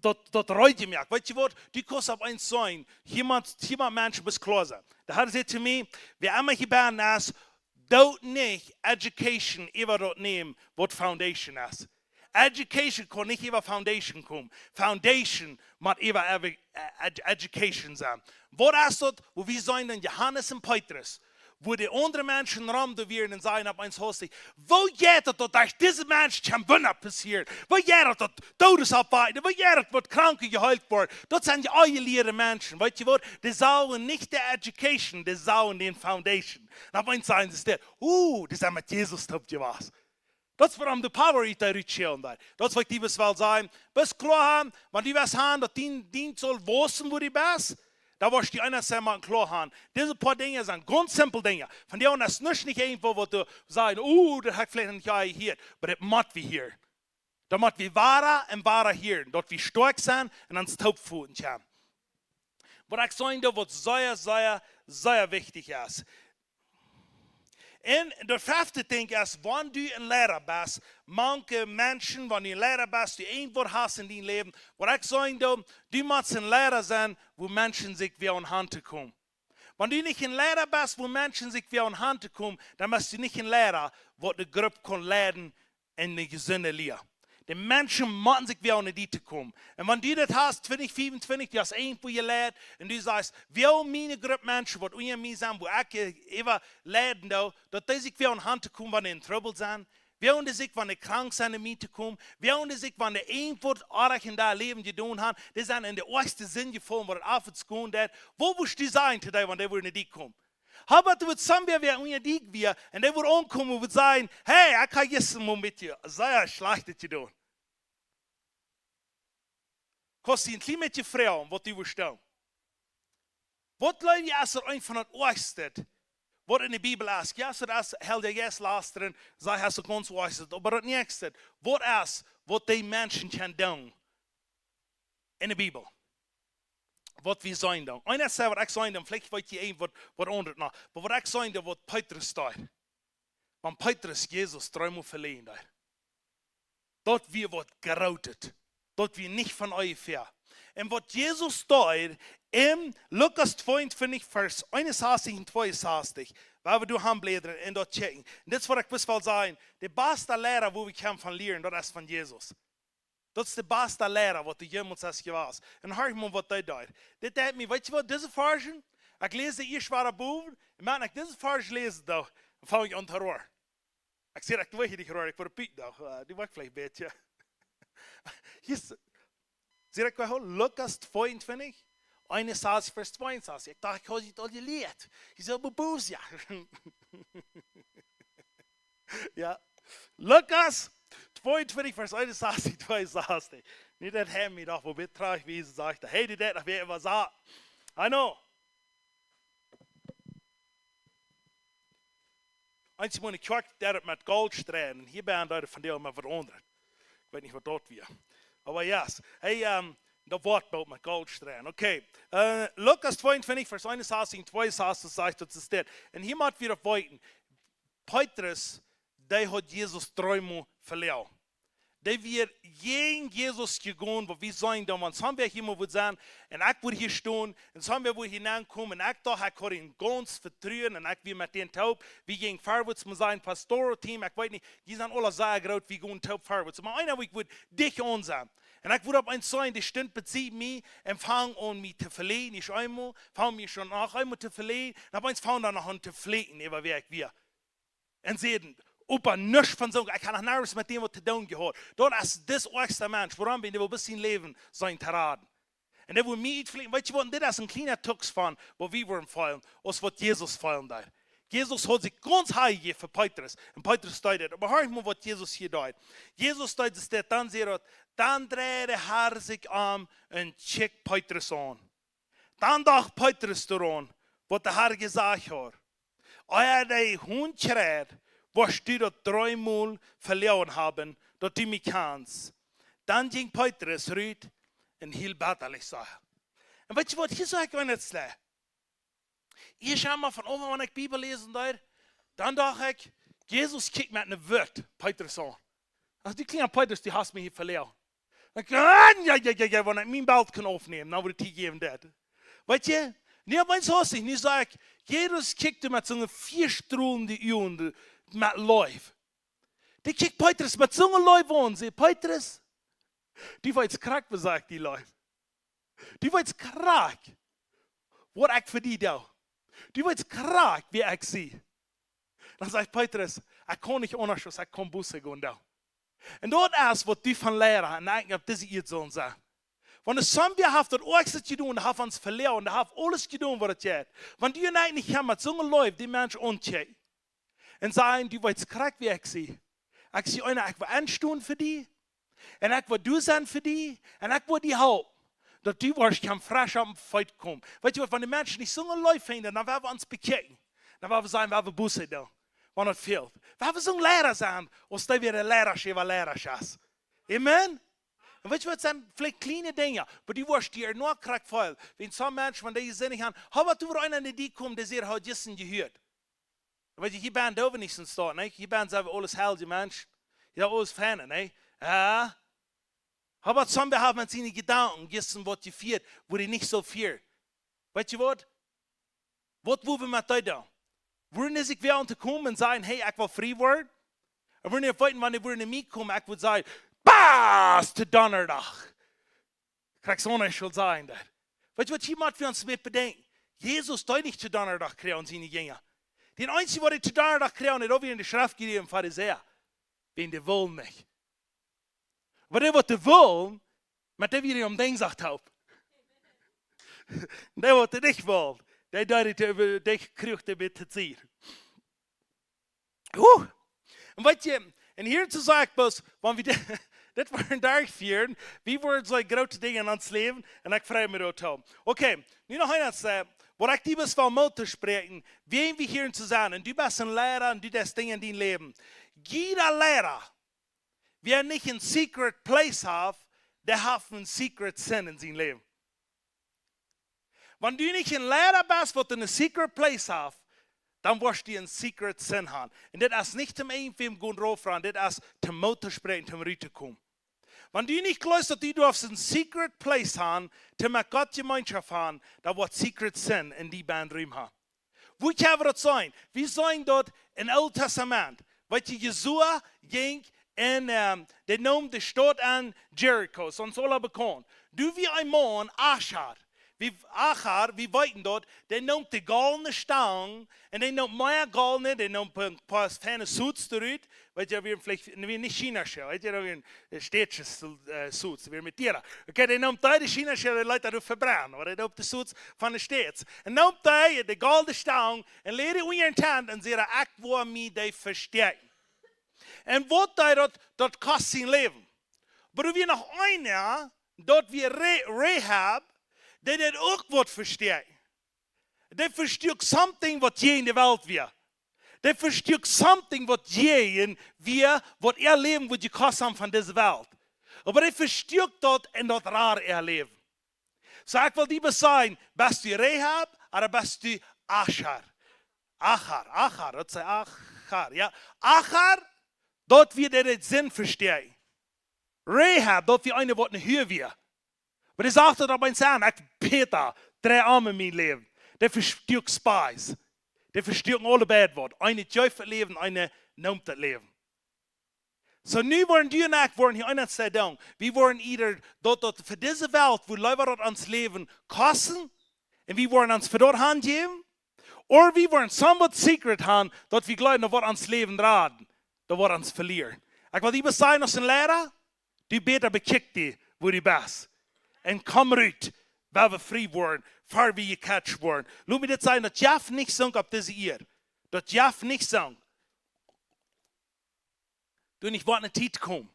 das reut gemerkt. Weißt du was? Die kannst auf eins sein. Jemand Mensch muss klar sein. Der Herr sagt zu mir, wer immer hier bei ist, don't nicht Education über dort nehmen, was Foundation ist. Education kann nicht über Foundation kommen. Foundation muss über Education sein. Was ist das, wo wir sein denn Johannes und Petrus, wo die anderen Menschen rammen werden und sagen, ab eins Hostig, wo geht es, dass diese Menschen schon Wunder passiert? Wo geht es, dass Todesabweiten, wo geht es, dass Kranke geheilt werden? Das sind ja alle leere Menschen. Weißt du was? Die sauen nicht der Education, die sauen den Foundation. Und ab eins sagen sie, das ist mit Jesus tut ihr was. Das ist warum die Power ist der Ritual. Das wird die was sagen. Bis klar haben, wenn die was haben, dass die soll wissen, wo die bist. Da was die einer sagen, klar haben. Diese paar Dinge sind ganz simple Dinge. Von denen ist nicht irgendwo, wo du sagst, das hat vielleicht nicht hier, aber das macht wir hier. Da macht wir wahrer hier. Dort wir stark sein und ans Taubfußen kommen. Was ich sagen, was sehr wichtig ist. Und das fünfte Ding ist, wenn du ein Lehrer bist, manche Menschen, wenn du ein Lehrer bist, die irgendwo hast in deinem Leben, was ich sagen, du musst ein Lehrer sein, wo Menschen sich wie an Hand kommen. Wenn du nicht ein Lehrer bist, wo Menschen sich wie an Hand kommen, dann bist du nicht ein Lehrer, der die Gruppe kann leiten in die gesunde Lehre. Die Menschen müssen sich wie an die kommen. Und wenn du das hast, 2025, du hast irgendwo gelehrt und du sagst, wie meine Gruppe Menschen, die unter mir sind, wo ich immer leiden, dass die sich wie an die Hand kommen, wenn sie in Trouble sind, wie sie sich, wenn sie krank sind, in die kommen, wie sich, wenn sie irgendwo arg in deinem Leben getan haben, die sind in der ersten Sinn gefallen, wo das aufwärts gehen wird. Wo wirst du sein today, wenn die nicht kommen? Aber du wirst somewhere wer unter dich wir und der wird ankommen und wird sagen, hey, ich kann jetzt mal mit dir. Sehr schlecht zu tun. Kannst du ein klein bisschen fragen, was du willst tun? Was Leute ist er ein von das Oistet, was in der Bibel ist? Ja, so das hält jetzt lasteren, sei hast du ganz Oistet. Aber das nächste, was ist, was die Menschen können tun in der Bibel? Was wir sagen dann. Einer sagt, was ich sagen dann, vielleicht wollt ihr irgendwas anderes noch. Aber was ich sagen dann, was Petrus steht. Wenn Petrus Jesus dreimal verliehen hat. Dort wird gerautet. Dort wir nicht von euch fair. Und was Jesus steht, im Lukas 22, Vers 61 und 62, weil wir haben blättern und dort checken. Und das was ich bis mal sagen, der beste Lehrer, wo wir können von lernen, das ist von Jesus. Dat is de beste leraar wat de jemals is geweest. En hoor maar wat hij deed. Dit deed me, weet je wat, deze versen, ik lees de eerst waar boven, en maak ik deze vers lezen, dan vang ik aan het roer. Ik zeg, ik weet je niet roer, ik word piek, die werkt vielleicht een beetje. Hier zeg ik wel, Lukas 22, 61 vers 62. Ik dacht, ik had het al geleerd. Je zou me boos, ja. Ja, Lukas 22 vers 61, 62. Niet dat hij me nog wel betracht wie ze zegt. Hey, die dat nog weer was aan. I know. Eens moet ik kerk dat met goldstralen. En hier ben ik van deel maar veranderd. Ik weet niet wat dat weer. Maar yes. Hey, dat woordbeeld met goldstralen. Oké. Lukas 22 vers 61 en 62 zegt dat is dit. En hier moet weer op weten. Petrus, die had Jesus dreimal verloren. Die wir gegen Jesus gegangen, wo wir sagen, da haben wir hier mal sein, und ich würde hier stehen, und haben wir hineinkommen, und ich dachte, ich kann ihn ganz vertrauen, und ich will mit den Taub, wir gehen vorwärts mit seinem Pastoral-Team, ich weiß nicht, die sind alle sehr groß, wir gehen Taub vorwärts. Aber einer, ich würde dich ansehen. Und ich würde auf einen sein, die stimmt bezieht mich, und fangen an mich zu verlieren, nicht einmal, fangen mich schon nach einmal zu verlieren, und auf eins fangen dann noch an zu fliegen, über wer ich wir. Und sehen, Opa, nichts von so, ich kann noch nichts mit dem, was zu tun gehört. Dort ist das erste Mensch, woran bin ich, der will bis sein Leben sein Teraden. Und der will mich fliegen, weißt du was, das ist ein kleiner Tux von, wo wir wollen fallen, als was Jesus fallen da. Jesus hat sich ganz heilig für Petrus. Und Petrus steht, aber hör mal, was Jesus hier steht. Jesus steht, dann sagt dann dreht der Herr sich an und checkt Petrus an. Dann dachte Petrus daran, was der Herr gesagt hat. Euer der Hund schreit, was du dort dreimal verloren haben, dort du mich kannst. Dann ging Petrus rüt und hielt batterlich sagen. Und weißt du was, hier sage ich nicht schlecht. Ich schaue mal von oben, wenn ich Bibel lesen darf, dann dachte ich, Jesus kickt mit einem Wort Petrus an. Also die kleine Petrus, die hast mich hier verloren. Ich ja, wenn ich mein Bild kann aufnehmen, dann würde ich geben das. Weißt du, nicht meins hast du nicht, sag ich, Jesus kickte mit so einer 4 strahlende Uhr mit Läuf. Die kickt Petrus mit so einer Läuf an. Sie, Petrus, die war jetzt krank, was sagt die Läuf. Die war jetzt krank. Was ich für die da. Die war jetzt krank, wie ich sie. Dann sagt Petrus, ich kann nicht anders, ich kann Busse gehen da. Und dort ist, was die von Lehrer, und eigentlich auf diese ihr so sagen. Wenn es so wir haben, das Orgste zu tun, haben uns verloren, und haben alles getan, was es geht. Wenn die eigentlich haben, mit so einer Läuf, die Menschen unchecken. Und sagen, du willst krank wie ich sie. Ich sehe einer, ich will anstehen für die. Und ich will du sein für die. Und ich will die helfen. dass du warst, kann frisch am Fight kommen. Weißt du was, wenn die Menschen nicht so ein Läufe finden, dann werden wir uns bekehren. Dann werden wir sagen, wir haben Busse da. Wenn das fehlt. Wir haben so ein Lehrer sein, als da wir ein Lehrer ist. Amen? Und weißt du was, sind vielleicht kleine Dinge, aber die wirst dir nur kriegt voll. Wenn so Menschen, wenn die Sinne haben, aber du einer in die kommt, der sehr hat Jessen gehört. Weißt du, hier bin da nicht so stark, ne? Hier bin selber alles heilige Menschen. Ja, alles Fan, ne? Ja. Aber zum Beispiel haben sie Gedanken, Jessen, was die führt, wo die nicht so führt. Weißt du was? Was wollen wir mit dir da? Würden sie wieder unterkommen und sagen, hey, ich will frei werden? Und würden sie weiten, wenn die würden mitkommen, ich würde sagen, Baas, te Donnerdag. Krijg zo niet schuld zijn dat. Weet je wat hier moet we ons mee bedenken? Jezus deed niet te Donnerdag krijgen zijn gingen. Den einzigen, wat hij te Donnerdag krijgen, is ook weer in de schrift gegeven, Pharisäer. Wen de wil niet. Maar die wat de wil, met die weer om ding zegt op. Die wat de niet wil, die deed het, die kreeg het met te zien. En weet je, en hier te zeggen, was, wanneer we dit waren daar vieren, wie worden zo'n grote dingen aan ons leven, en ik vraag me dat om. Oké, nu nog eens, wat ik die best wel moet te spreken, wie we hier te zijn, en du bent een leraar, en du bent dingen in je leven. Jeder leraar, wie niet een secret place heeft, der heeft een secret sin in zijn leven. Wanneer du niet een leraar bent, wat een secret place heeft, dan wirst du een secret sin haben. En dit is niet om een film gaan roofvragen, dit is te moeten spreken, te moeten komen. Wenn du nicht glaubst, dass du auf einen secret place haben, zu mit Gott Gemeinschaft haben, dann wird secret sin in die Band rein haben. Wo kann das sein? Wir sagen dort im Alten Testament, weil die Jesua ging in der Namen der Stadt an Jericho, sonst alle bekannt. Du wie ein Mann, Achar, wie weiten dort, der nimmt die goldene Stange, und der nimmt mehr goldene, der nimmt ein paar feine Suits zurück, weil wir vielleicht nicht China-Schell, weil wir ein städtisches Suits, wir mit dir. Okay, der nimmt die China-Schell, die Leute verbrennen, oder der nimmt die Suits von den Städten. Und nimmt die goldene Stange, und lehrt in ihren Hand, und sie sagt, wo mir die verstehen. Und was dort kostet sein Leben. Aber wir noch einer, dort wie Rahab, der das auch wird verstehen. Der versteht something, was je in der Welt wir. Der versteht something, was je wir, was erleben, was die Kosten von dieser Welt. Aber der versteht dort und dort rar erleben. So ich will lieber sagen, bist du Rahab oder bist du Achar? Achar, das sei Achar, ja. Achar, dort wird der den Sinn verstehen. Rahab, dort wie eine, was nicht höher wir. Aber das sagt er dabei sagen, ich Peter, 3 Arme in mein Leben. Der versteht Speis. Der versteht alle Bedwort. Eine Jäufe leben, eine nimmt das Leben. So nu wollen die und ich wollen hier einer sagen, wir wollen either dort für diese Welt, wo Leute dort ans Leben kosten, und wir wollen uns für dort Hand geben, oder wir wollen somewhat secret haben, dort wir glauben, da wird ans Leben raten, da wird uns verlieren. Ich will lieber sagen, als ein Lehrer, du beter bekickt die, wo du bist. En kom eruit, waar we vrij worden, waar we gecatcht worden. Laat me dit zeggen, dat Jeff niet zong op deze eer. Dat Jeff niet zong. Toen ik wat een tijd kom,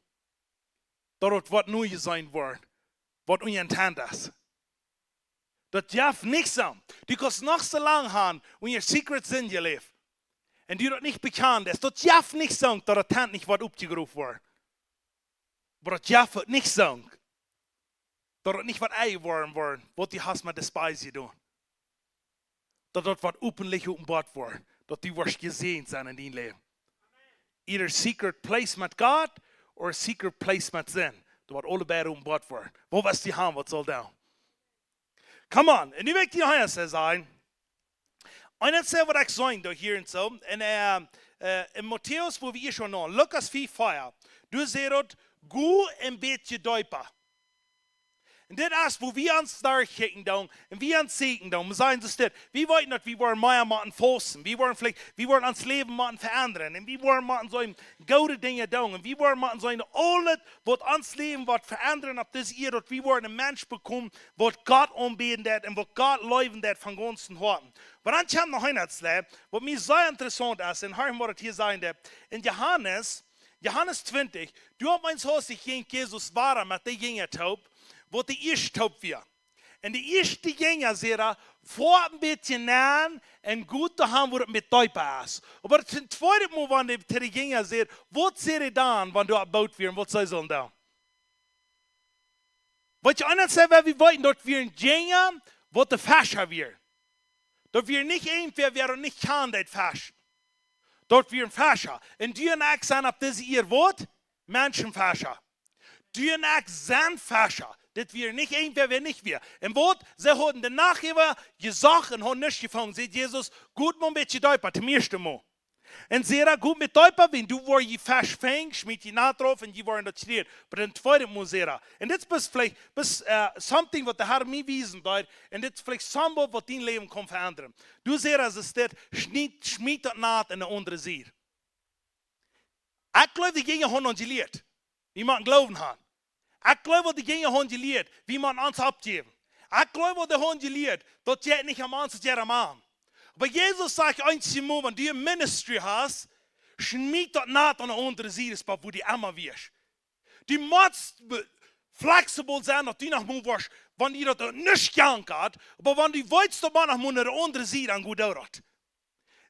dat het wat nieuw zijn wordt, wat onjentend is. Dat Jeff niet zong. Du kannst nog zo lang gaan, wanneer secrets in je leven. En du dat niet bekend is. Dat Jeff niet zong, dat het tent niet wat opgeroepen wordt. Maar dat Jeff het niet zong. Dat het niet wat ei worden, wat die has met de spijs doen. Dat het wat openlijk openbaard wordt. Dat die wordt gezien zijn in die leven. Either secret place met God, or secret place met zin. Dat wordt allebei openbaard worden. Wat was die hand, wat zal doen? Come on, en nu wil ik die hand zeggen. En dat is wat ik zei door hier en zo. En in Matthäus, wo we hier schon nog, Lucas 4:4. Du zegt dat, goed een beetje duiper. En dit is wo wir uns daar kijken dan, en wir uns zieken dan. We zeggen dus dit, we weten dat we worden meer moeten volgen. We worden ons leven moeten veranderen. En we worden moeten zo'n goede dingen doen. En we worden moeten zo'n alles wat ons leven wordt veranderen op deze eer. Dat we worden een mens bekomen wat God aanbeden dat en wat God leven dat van ganzen harten. Maar dan komt nog een iets, wat mij zo interessant is. En hier moet het hier zijn dat in Johannes 20, du hebt mijn huis geen Jezus waren met die dingen taub. Wat de eerste taub weer. En de eerste dingen zeggen, voor een beetje aan en goed te gaan wordt met duipen is. Maar het tweede moment wanneer de dingen zeggen, wat zeg je dan wanneer du gebouwd wordt en wat zij zullen doen? Wat je anders zegt, we weten dat we een dingen wat de fascia weer. Dat we niet eenvoudig werden, niet gaan dat fascia. Dat we een fascia. En die en ik zijn op deze hier wat? Menschenfascia. Die en ik zijn fascia. Dat wir nicht irgendwer, wer nicht wir. En wat? Ze hadden de nachgever gezag en hadden niks gevangen. Zegt Jezus, goed maar met je duiper, ten eerste mal. En ze goed met duiper, wenn du war je fast fängst, schmied je na drauf en je waren dat schreer. Maar den tweede mal ze en dit is vielleicht something wat de Herr mij wiesen deed. En dit is vielleicht something wat die leven kan veranderen. Du zegt, als het staat, schmied dat naad en de andere zier. Ik geloof die dingen hadden ons geleerd. Wie man geloven had. Ik geloof dat die dingen hebben geleerd, wie man ons abgeven. Ik geloof dat die hebben geleerd, dat je niet am ons is man. Maar Jezus sagt eins mal, wenn du ein Ministry hast, schmied das nicht an der anderen Seite, wo die immer wirst. Du musst flexibel sein, dass du nach mir wirst, wenn du das nicht gern hat, aber wenn du willst, dass man nach mir der anderen Seite an gut dauert.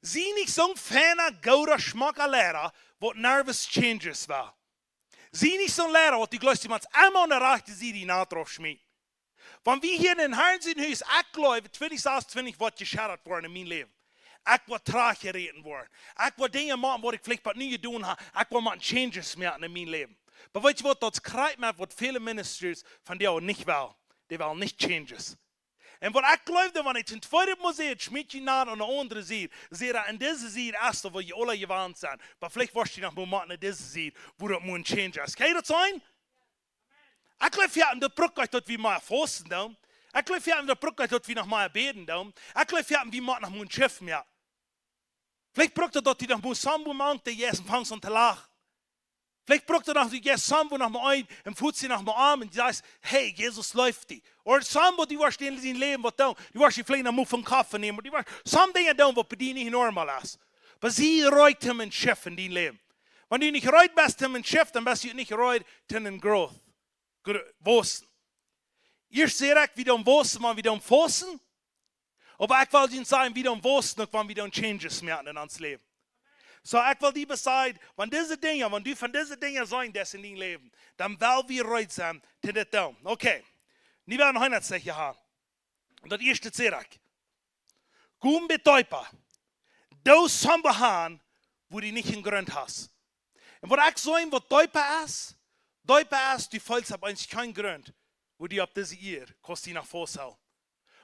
Sie nicht so ein feiner, gauder Schmackerlehrer, was nervous changes war. Zie niet zo'n leraar wat die gelooft iemand allemaal naar achter zie die na drauf schmied. Van wie hier in een Herzenhuis, ik geloof 2026 wat geschadet worden in mijn leven. Ik wil traag gereden worden. Ik wil dingen maken wat ik vielleicht wat niet doen heb. Ik wil maken changes maken in mijn leven. Maar weet je wat, dat krijgt met wat vele ministers van die ook niet wel. Die willen niet changes. En wat ik geloofde, wanneer ik in het tweede museum schmied je naar aan de andere zijde, zie je in deze zijde eerst, waar je alle gewend zijn. Maar vielleicht was je nog maar in deze zijde, wo dat moet change is. Kan je dat zijn? Ik geloof ja in de brug dat we maar fasten doen. Ik geloof ja in de brug dat we nog maar beden doen. Ik geloof ja we maar nog moeten schiffen. Ja. Vielleicht brug dat die nog moet samen maken, die eerst vangt om te lachen. Vielleicht braucht er noch, du gehst Sambo nach mir ein, empfutzt sie nach mir an und sagst, hey, Jesus läuft die. Oder Sambo, die warst in dein Leben, was da, die warst vielleicht noch mal vom Kaffee nehmen, die warst, some Dinge da, was bei dir nicht normal ist. Aber sie reut ihm ein Schiff in dein Leben. Wenn du nicht reut bist in ein Schiff, dann bist du nicht reut in ein Growth. Wossen. Ich sehe ich, wie du wossen, wie du fossen. Aber ich will Ihnen sagen, wie du wossen und wie du Changes merken in uns Leben. So, ich will dir besagen, wenn du von diesen Dingen sein das in dein Leben, dann werden wir reut sein, zu das tun. Okay. Nu werden wir noch sicher haben. Und das erste sehe ich. Gut betäuber. Du Samba haben, wo du nicht in Grund hast. Und was ich sagen, was Täuber ist, du fällst auf eigentlich keinen Grund, wo du auf diese Ehe kannst du nach vorstellen.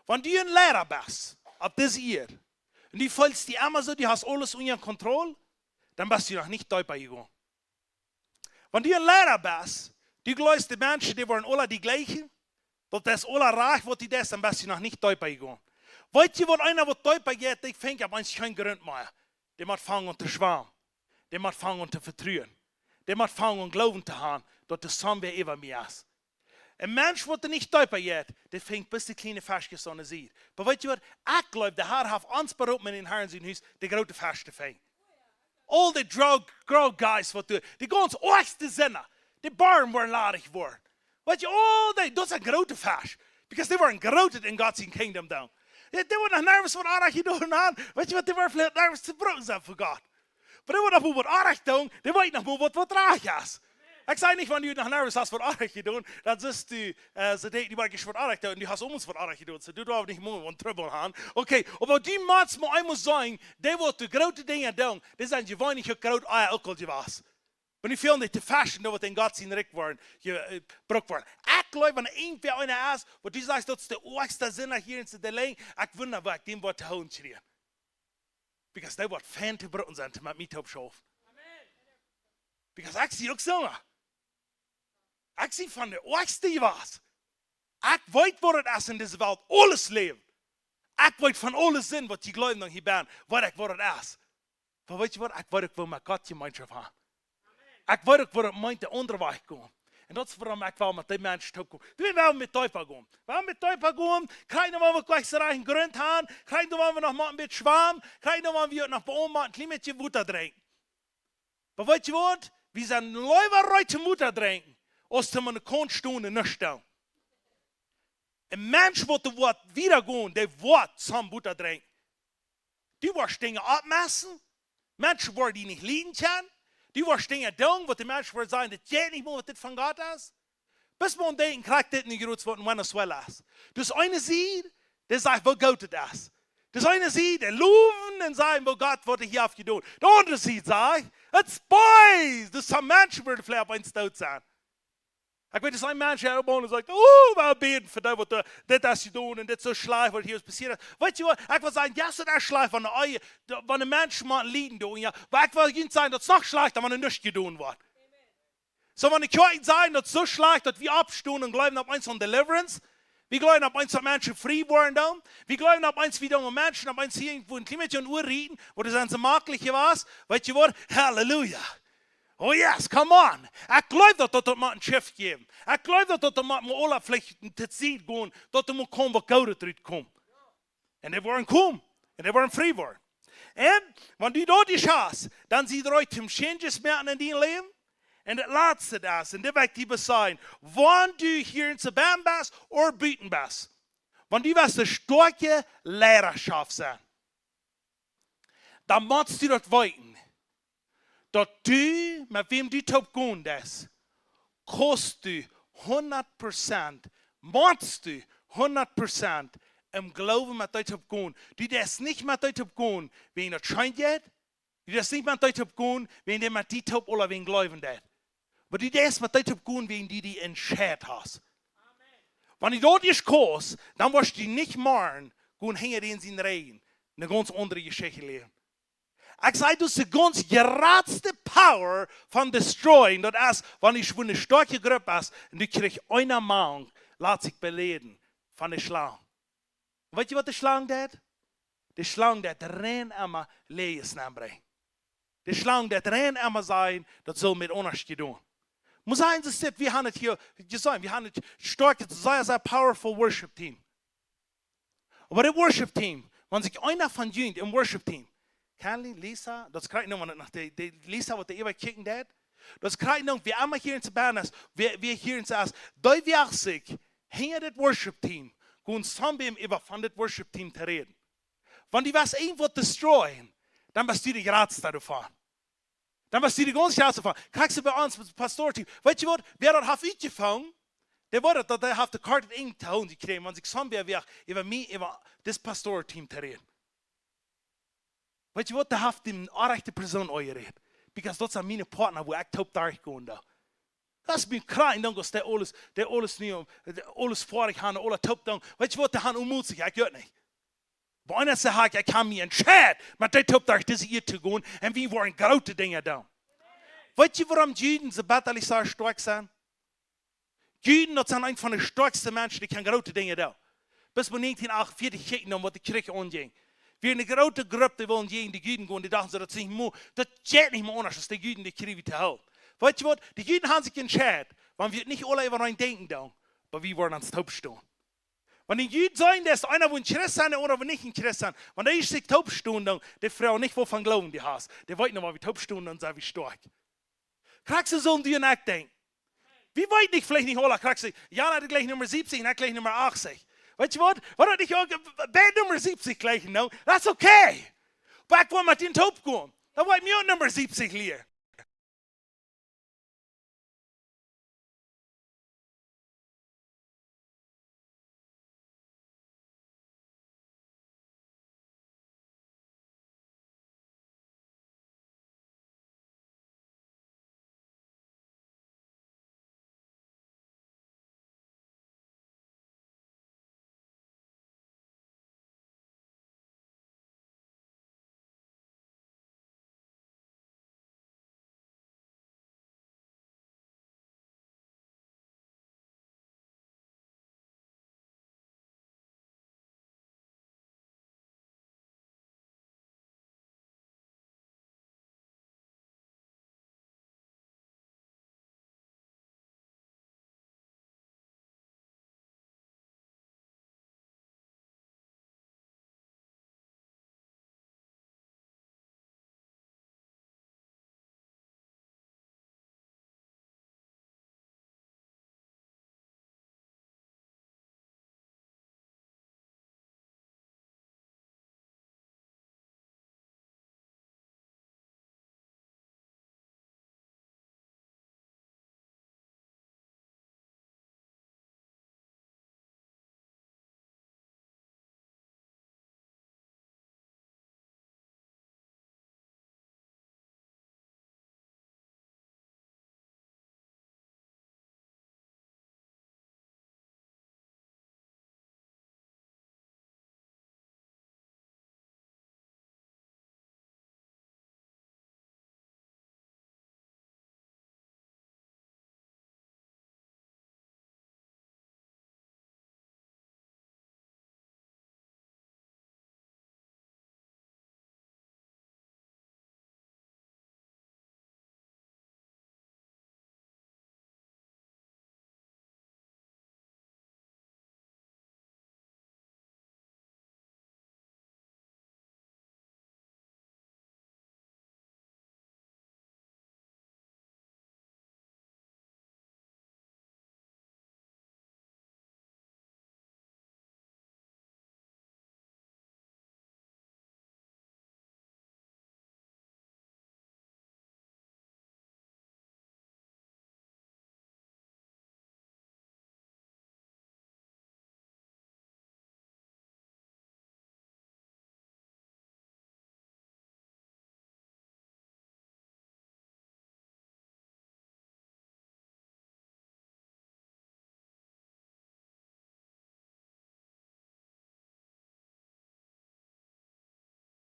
Wenn du ein Lehrer bist, auf diese Ehe, und du fällst die immer so, du hast alles unter Kontrolle, dann bist du noch nicht Täuber gegangen. Wenn du ein Lehrer bist, du glaubst, die Menschen, die waren alle die gleichen, das ist alle reich, was die das, dann bist du noch nicht Täuber gegangen. Weißt du, wenn einer was Täuber geht, der fängt auf eigentlich keinen Grund mehr. Der muss fangen und zu schwammen. Der muss fangen und zu vertrauen. Der muss fangen und glauben zu haben, dass das Samen immer mehr ist. Ein Mensch, der nicht Täuber geht, der fängt bis die kleine Fäschchen so sieht. Aber weißt du was, ich glaube, der Herr hat uns berufen in den Herrn sein Haus, die große Fäschchen fängt. All the drug guys, die ganz oberste Sinne, die Barren waren ladig geworden. Weißt du, das ist ein großer Fäsch. Because they waren geroutet in God's kingdom down. Die waren noch nervös von Arach gedaan aan. Weet je wat, die waren vielleicht nervös zu brood zijn voor God. Maar die waren nog wat Arach doen, die weten nog wat traag is. Ik zei niet, wanneer je nog nervös hast voor Arach gedaan, dat is die waren geschwört Arach doen, die hast ons voor Arach gedaan. So, du darfst nicht mehr einen Trouble haben. Okay, aber die Mats mal einmal sagen, die wat de grote dingen doen, die zijn gewoon niet groot Alkohol was. Maar die veel niet te fashion, dat wat in Gott zijn recht worden, gebruikt worden. Ik geloof, wenn irgendwer einer ist, wo du sagst, das ist der oberste Sinn hier in der Länge, ich wundere, was ich dem Wort zu holen schreien. Because they wird fan zu brüten sein, mit mir zu schaffen. Because ich sehe auch so. Ich sehe von der oberste was. Ich weiß, wo das ist in dieser Welt, alles leben. Ich weiß von alles Sinn, was die glauben, noch hier bin, was das ist. Aber weißt du was, ich weiß, wo mein Gott Gemeinschaft hat. Ich weiß, wo das meint, der Unterweich kommt. En dat is waarom ik wel met die mensen toe kom. We willen met Täuber gaan. We willen met Täuber gaan. Krijgen we gleich so einen Grund haben. Krijgen we noch mal ein bisschen schwarm. Krijgen we noch bei ein klein bisschen Mutter trinken. Aber weißt du was? Wir sind lieber Leute Mutter trinken, als dass wir eine Kornstunde nicht stellen. Ein Mensch, der das Wort wiedergehen, der Wort zum Butter trinken. Die wirst Dinge abmessen. Menschen, die die nicht lieben können. Die wirst Dinge tun, wo die Menschen werden sagen, das geht nicht mehr, was das von Gott ist. Bis man denken, kriegt das nicht gut, wenn es well ist. Das eine sieht, der sagt, wo Gott das ist. Das eine sieht, der loben und sagen, wo Gott wird hier aufgetan. Der andere sieht, sagt, it's boys. Das sind Menschen, die vielleicht auf uns tot sein. Ich weiß, dass ein Mensch herumbauen und sagt, wir beten für das, was das tun und das so schlecht, was hier passiert ist. Weißt du was, ich will sagen, ja, das schlecht, wenn ein Mensch mal liegen tun, ja. Aber ich will nicht sagen, dass es noch schlechter, wenn er nicht getan wird. So, wenn ich kann sagen, dass es so schlecht, dass wir abstehen und glauben auf eins von Deliverance, wir glauben auf eins, dass Menschen frei werden, wir glauben auf eins, wie junge Menschen, auf eins hier irgendwo ein Klimatchen Uhr reden, wo das ein so maklich was, weißt du was, Halleluja. Oh yes, come on. Ich glaube, dass das mal ein Schiff geben. Ich glaube, dass das mal alle vielleicht zu Zeit gehen, dass das mal kommen, wo Gott kommt. Und die wollen kommen. Und die wollen frei werden. Und wenn du dort die hast, dann siehst du heute Changes mehr in deinem Leben. Und das letzte das, und das wird dir sein, wenn du hier in Sabam bist oder Büten bist. Wenn du was eine starke Lehrerschaft sein, dann musst du das weiten. Dass du, mit wem du taub gehen das, kostet du 100%, musst du 100% im Glauben mit dir taub gehen. Du darfst nicht mit dir taub gehen, wenn es scheint geht. Du darfst nicht mit dir taub gehen, wenn du mit dir taub oder wenn Glauben geht. Aber du darfst mit dir taub gehen, wenn du die entschieden hast. Wenn du dort nicht kommst, dann wirst du nicht morgen gehen hängen in seinen Regen. Eine ganz andere Geschichte lernen. Ich sage, das ist die ganz geradste Power von Destroyen. Das ist, wenn ich eine starke Gruppe habe, und du kriegst einer Mann, lässt sich beleden von der Schlange. Und weißt du, was die Schlange tut? Die Schlange tut rein immer Leis bringen. Die Schlange tut rein immer sein, das soll mit uns tun. Muss sein, wir haben es hier gesagt, wir haben ein starkes, sehr powerful Worship-Team. Aber das Worship-Team, wenn sich einer von ihnen im Worship-Team, Canley, Lisa, das kriegt noch nach der Lisa, was der immer kicken hat. Das kriegt noch, wir einmal hier in Sabanas, wir hier in Saas, da wir sich hinter das Worship-Team, gehen zusammen über von das Worship-Team zu reden. Wenn die was irgendwo destroyen, dann bist du die Graz davon. Dann bist du die ganze Graz davon. Kriegst du bei uns, das Pastorteam, weißt du was, wer dort hat gefangen, der wurde, dass der hat die Karte eng zu holen, die kriegen, wenn sich zusammen über mich, über das Pastorteam zu reden. Weißt du was, da hat die rechte Person geredet. Because das sind meine Partner, wo ich taub durchgehen da. Das ist mein Krein, dann ist der alles vorig haben, alle taub da. Weißt du was, der hat unmutig, ich gehört nicht. Bei einer sagt, ich kann mich entscheiden, mit der taub durch diese hier zu gehen, und wir wollen große Dinge da. Weißt du, warum die Juden so batterlich so stark sind? Die Juden, das sind einer von den stärksten Menschen, die können große Dinge da. Bis wir 1948 kicken, was die Kirche anging. Wir eine große Gruppe, die wollen gegen die Juden gehen, die dachten so, das geht nicht mehr anders, als die Juden die Kriege zu halten. Weißt du was? Die Juden haben sich entschieden, wenn wir nicht alle über einen denken, aber wir wollen ans Taub stehen. Wenn die Juden sagen, dass einer will ein Christ sein oder will nicht ein Christ sein, wenn der sich taub stehen, dann die Frau nicht, wovon glauben die hast. Die wollen noch mal wie taub stehen und sagen, wie stark. Kriegst du so um die nachdenken? Wie weit nicht, vielleicht nicht alle, kriegst du, ja, hat gleich Nummer 70 und hat gleich Nummer 80. Weißt du was? Warum nicht auch bei Nummer 70 gleich, no? That's okay. Aber ich will mit den Taub gehen. Dann wollen wir Nummer 70 lehren.